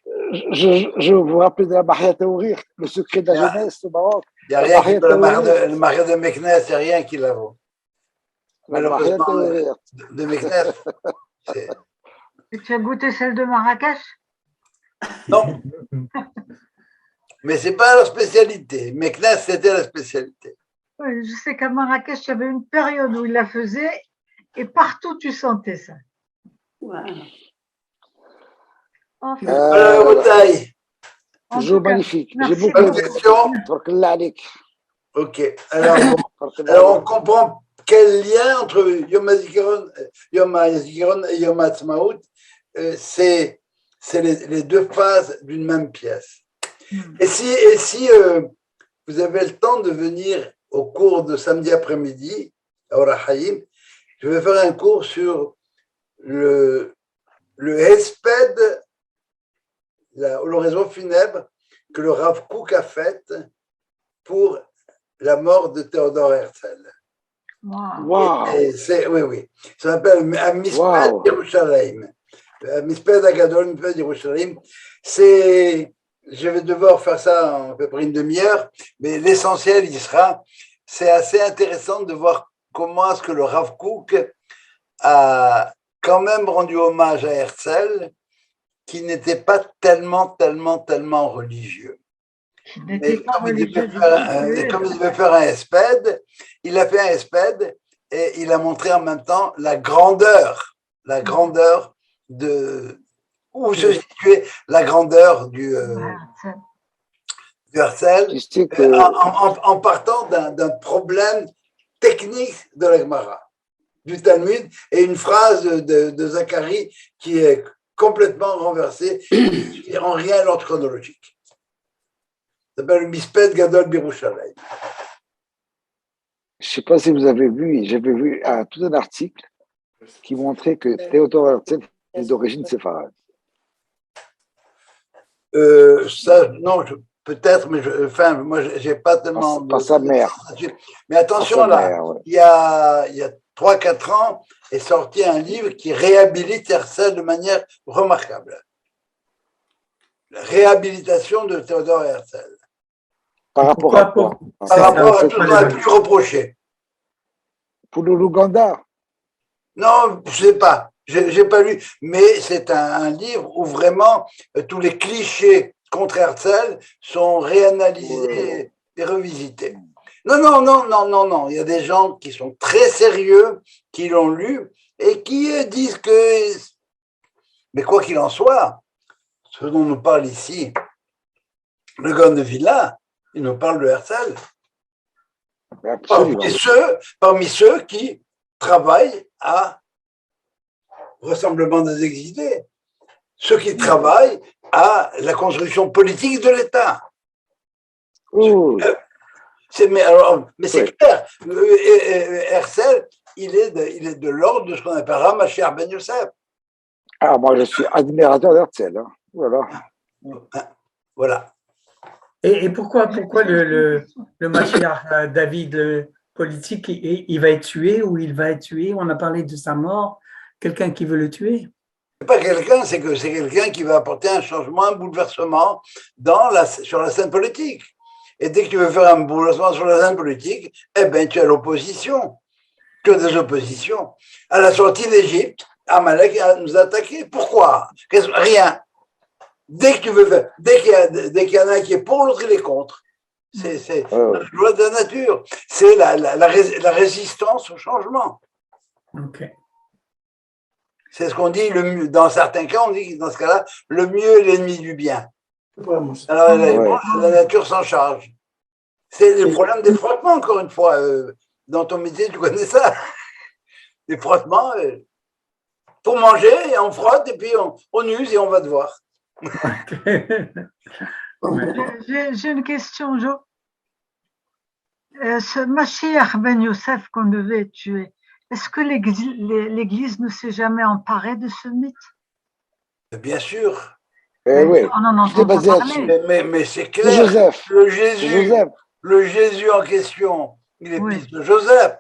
Speaker 4: Je vous rappelle de la Maria Taourir, le secret de la jeunesse au Maroc.
Speaker 1: Il n'y a rien qui peut le Maria de Meknes, il n'y a rien qui la vaut. Malheureusement, de Meknes.
Speaker 2: Et tu as goûté celle de Marrakech?
Speaker 1: Non. Mais ce n'est pas leur spécialité. Meknes, c'était la spécialité.
Speaker 2: Oui, je sais qu'à Marrakech, il y avait une période où ils la faisaient et partout tu sentais ça.
Speaker 6: Wow.
Speaker 2: Enfin.
Speaker 4: Toujours magnifique. J'ai beaucoup
Speaker 1: Bonne question. Ok. Alors, on comprend quel lien entre Yom HaZikaron et Yom HaAtzmaut, c'est les deux phases d'une même pièce. Et si vous avez le temps de venir au cours de samedi après-midi à Or HaChaim, je vais faire un cours sur le Hesped, l'oraison funèbre que le Rav Kook a faite pour la mort de Théodore Herzl.
Speaker 4: Wow.
Speaker 1: Oui. Ça s'appelle un Misped Yerushalayim. Un Misped Agadol, Misped Yerushalayim. Je vais devoir faire ça en à peu près une demi-heure, mais l'essentiel y sera. C'est assez intéressant de voir comment est-ce que le Rav Kook a quand même rendu hommage à Herzl, qui n'était pas tellement religieux. Mais comme il devait faire un Hesped, il a fait un Hesped et il a montré en même temps la grandeur de où se situait la grandeur du Herzl en partant d'un problème technique de la Gemara, du Talmud, et une phrase de Zacharie qui est complètement renversée, qui rend rien à l'ordre chronologique. Ça s'appelle le Misped Gadol Birushalayim.
Speaker 4: Je ne sais pas si vous avez vu, j'avais vu tout un article qui montrait que Théodore Herzl est d'origine séfarade.
Speaker 1: Ça, non, peut-être, mais moi, j'ai pas tellement.
Speaker 4: Pas sa mère.
Speaker 1: Mais attention, là, mère, ouais. Il y a 3-4 ans est sorti un livre qui réhabilite Herzl de manière remarquable. La réhabilitation de Théodore Herzl.
Speaker 4: Par rapport à quoi?
Speaker 1: Par rapport à tout ce qu'on a pu reprocher.
Speaker 4: Pour l'Ouganda?
Speaker 1: Non, je sais pas. J'ai pas lu, mais c'est un livre où vraiment tous les clichés contre Herzl sont réanalysés et revisités. Non. Il y a des gens qui sont très sérieux, qui l'ont lu et qui disent que. Mais quoi qu'il en soit, ce dont nous parle ici, le Gaon de Vilna, il nous parle de Herzl. Parmi ceux qui travaillent à Rassemblement des Exilés, ceux qui travaillent à la construction politique de l'État. Mais c'est clair, Herzl, il est de l'ordre de ce qu'on appellera Mashiach Ben Yosef.
Speaker 4: Ah, moi je suis admirateur d'Herzl. Hein.
Speaker 1: Voilà.
Speaker 3: Et pourquoi le Mashiach David, le politique, il va être tué ou il va être tué? On a parlé de sa mort. Quelqu'un qui veut le tuer?
Speaker 1: C'est pas quelqu'un, c'est quelqu'un qui va apporter un changement, un bouleversement sur la scène politique. Et dès que tu veux faire un bouleversement sur la scène politique, eh ben tu as l'opposition. Tu as des oppositions. À la sortie d'Égypte, Amalek nous a attaqué. Pourquoi? Rien. Dès qu'il y en a un qui est pour, l'autre il est contre. C'est la loi de la nature. C'est la résistance au changement.
Speaker 3: Ok.
Speaker 1: C'est ce qu'on dit, dans certains cas, on dit que dans ce cas-là, le mieux est l'ennemi du bien. Alors, la nature s'en charge. C'est le problème des frottements, encore une fois. Dans ton métier, tu connais ça. Les frottements, pour manger, on frotte, et puis on use et on va te voir.
Speaker 2: J'ai une question, Jo. Ce Mashiach Ben Yosef qu'on devait tuer, est-ce que l'Église ne s'est jamais emparée de ce mythe?
Speaker 1: Bien sûr.
Speaker 4: Oui.
Speaker 2: On en entend pas parler.
Speaker 1: Mais c'est clair.
Speaker 4: Joseph.
Speaker 1: Le Jésus en question, il est fils de Joseph.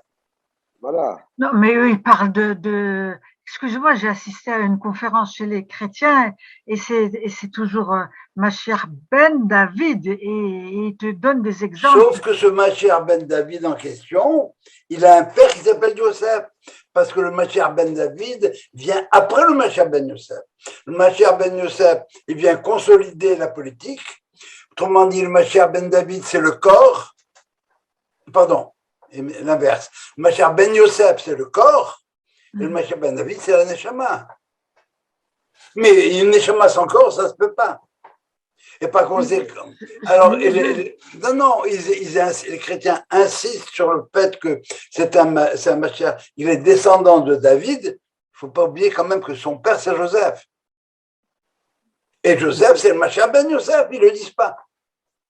Speaker 4: Voilà.
Speaker 2: Non, mais eux, ils parlent de... Excusez-moi, j'ai assisté à une conférence chez les chrétiens et c'est toujours Mashiach Ben David et il te donne des exemples.
Speaker 1: Sauf que ce Mashiach Ben David en question, il a un père qui s'appelle Yosef, parce que le Mashiach Ben David vient après le Mashiach Ben Yosef. Le Mashiach Ben Yosef, il vient consolider la politique. Autrement dit, le Mashiach Ben David, c'est le corps. Pardon, l'inverse. Le Mashiach Ben Yosef, c'est le corps. Et le Mashiach Ben David, c'est la Neshama. Mais une Neshama sans corps, ça ne se peut pas. Et par conséquent, alors, non, les chrétiens insistent sur le fait que c'est un Mashiach, il est descendant de David. Il ne faut pas oublier quand même que son père, c'est Joseph. Et Joseph, c'est le Mashiach ben Yosef, ils ne le disent pas.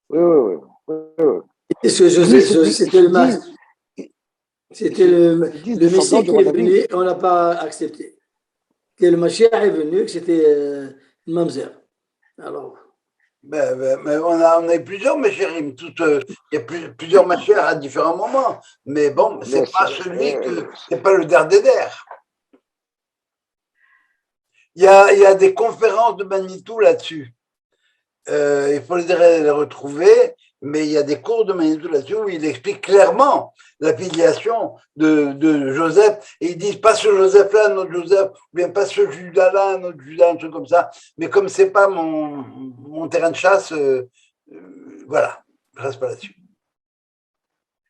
Speaker 4: Oui.
Speaker 5: Est-ce que Joseph, c'était le Messie qui est venu et on n'a pas accepté. Que le Mashiach est venu, que c'était une mamzer. Alors.
Speaker 1: Mais on a eu plusieurs Meshiachim, il y a plusieurs Mashiach à différents moments. Mais bon, c'est pas c'est pas le dernier d'air. Il y a des conférences de Manitou là-dessus. Il faut les retrouver, mais il y a des cours de Manitou là-dessus où il explique clairement la filiation de Joseph. Et ils disent pas ce Joseph-là, notre Joseph, ou bien pas ce Judas-là, notre Judas, un truc comme ça. Mais comme c'est pas mon terrain de chasse, voilà, je reste pas là-dessus.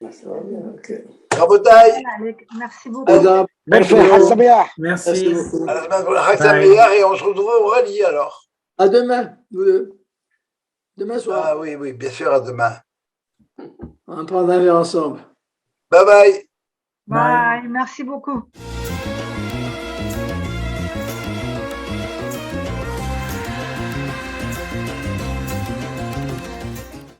Speaker 5: Okay.
Speaker 1: Rabotaï.
Speaker 2: Merci beaucoup.
Speaker 3: Merci.
Speaker 1: Et on se retrouve au rallye alors.
Speaker 5: À demain, vous deux. Demain soir.
Speaker 1: Ah oui, bien sûr, à demain.
Speaker 5: On va prendre un verre ensemble.
Speaker 1: Bye bye.
Speaker 2: Bye. Merci beaucoup.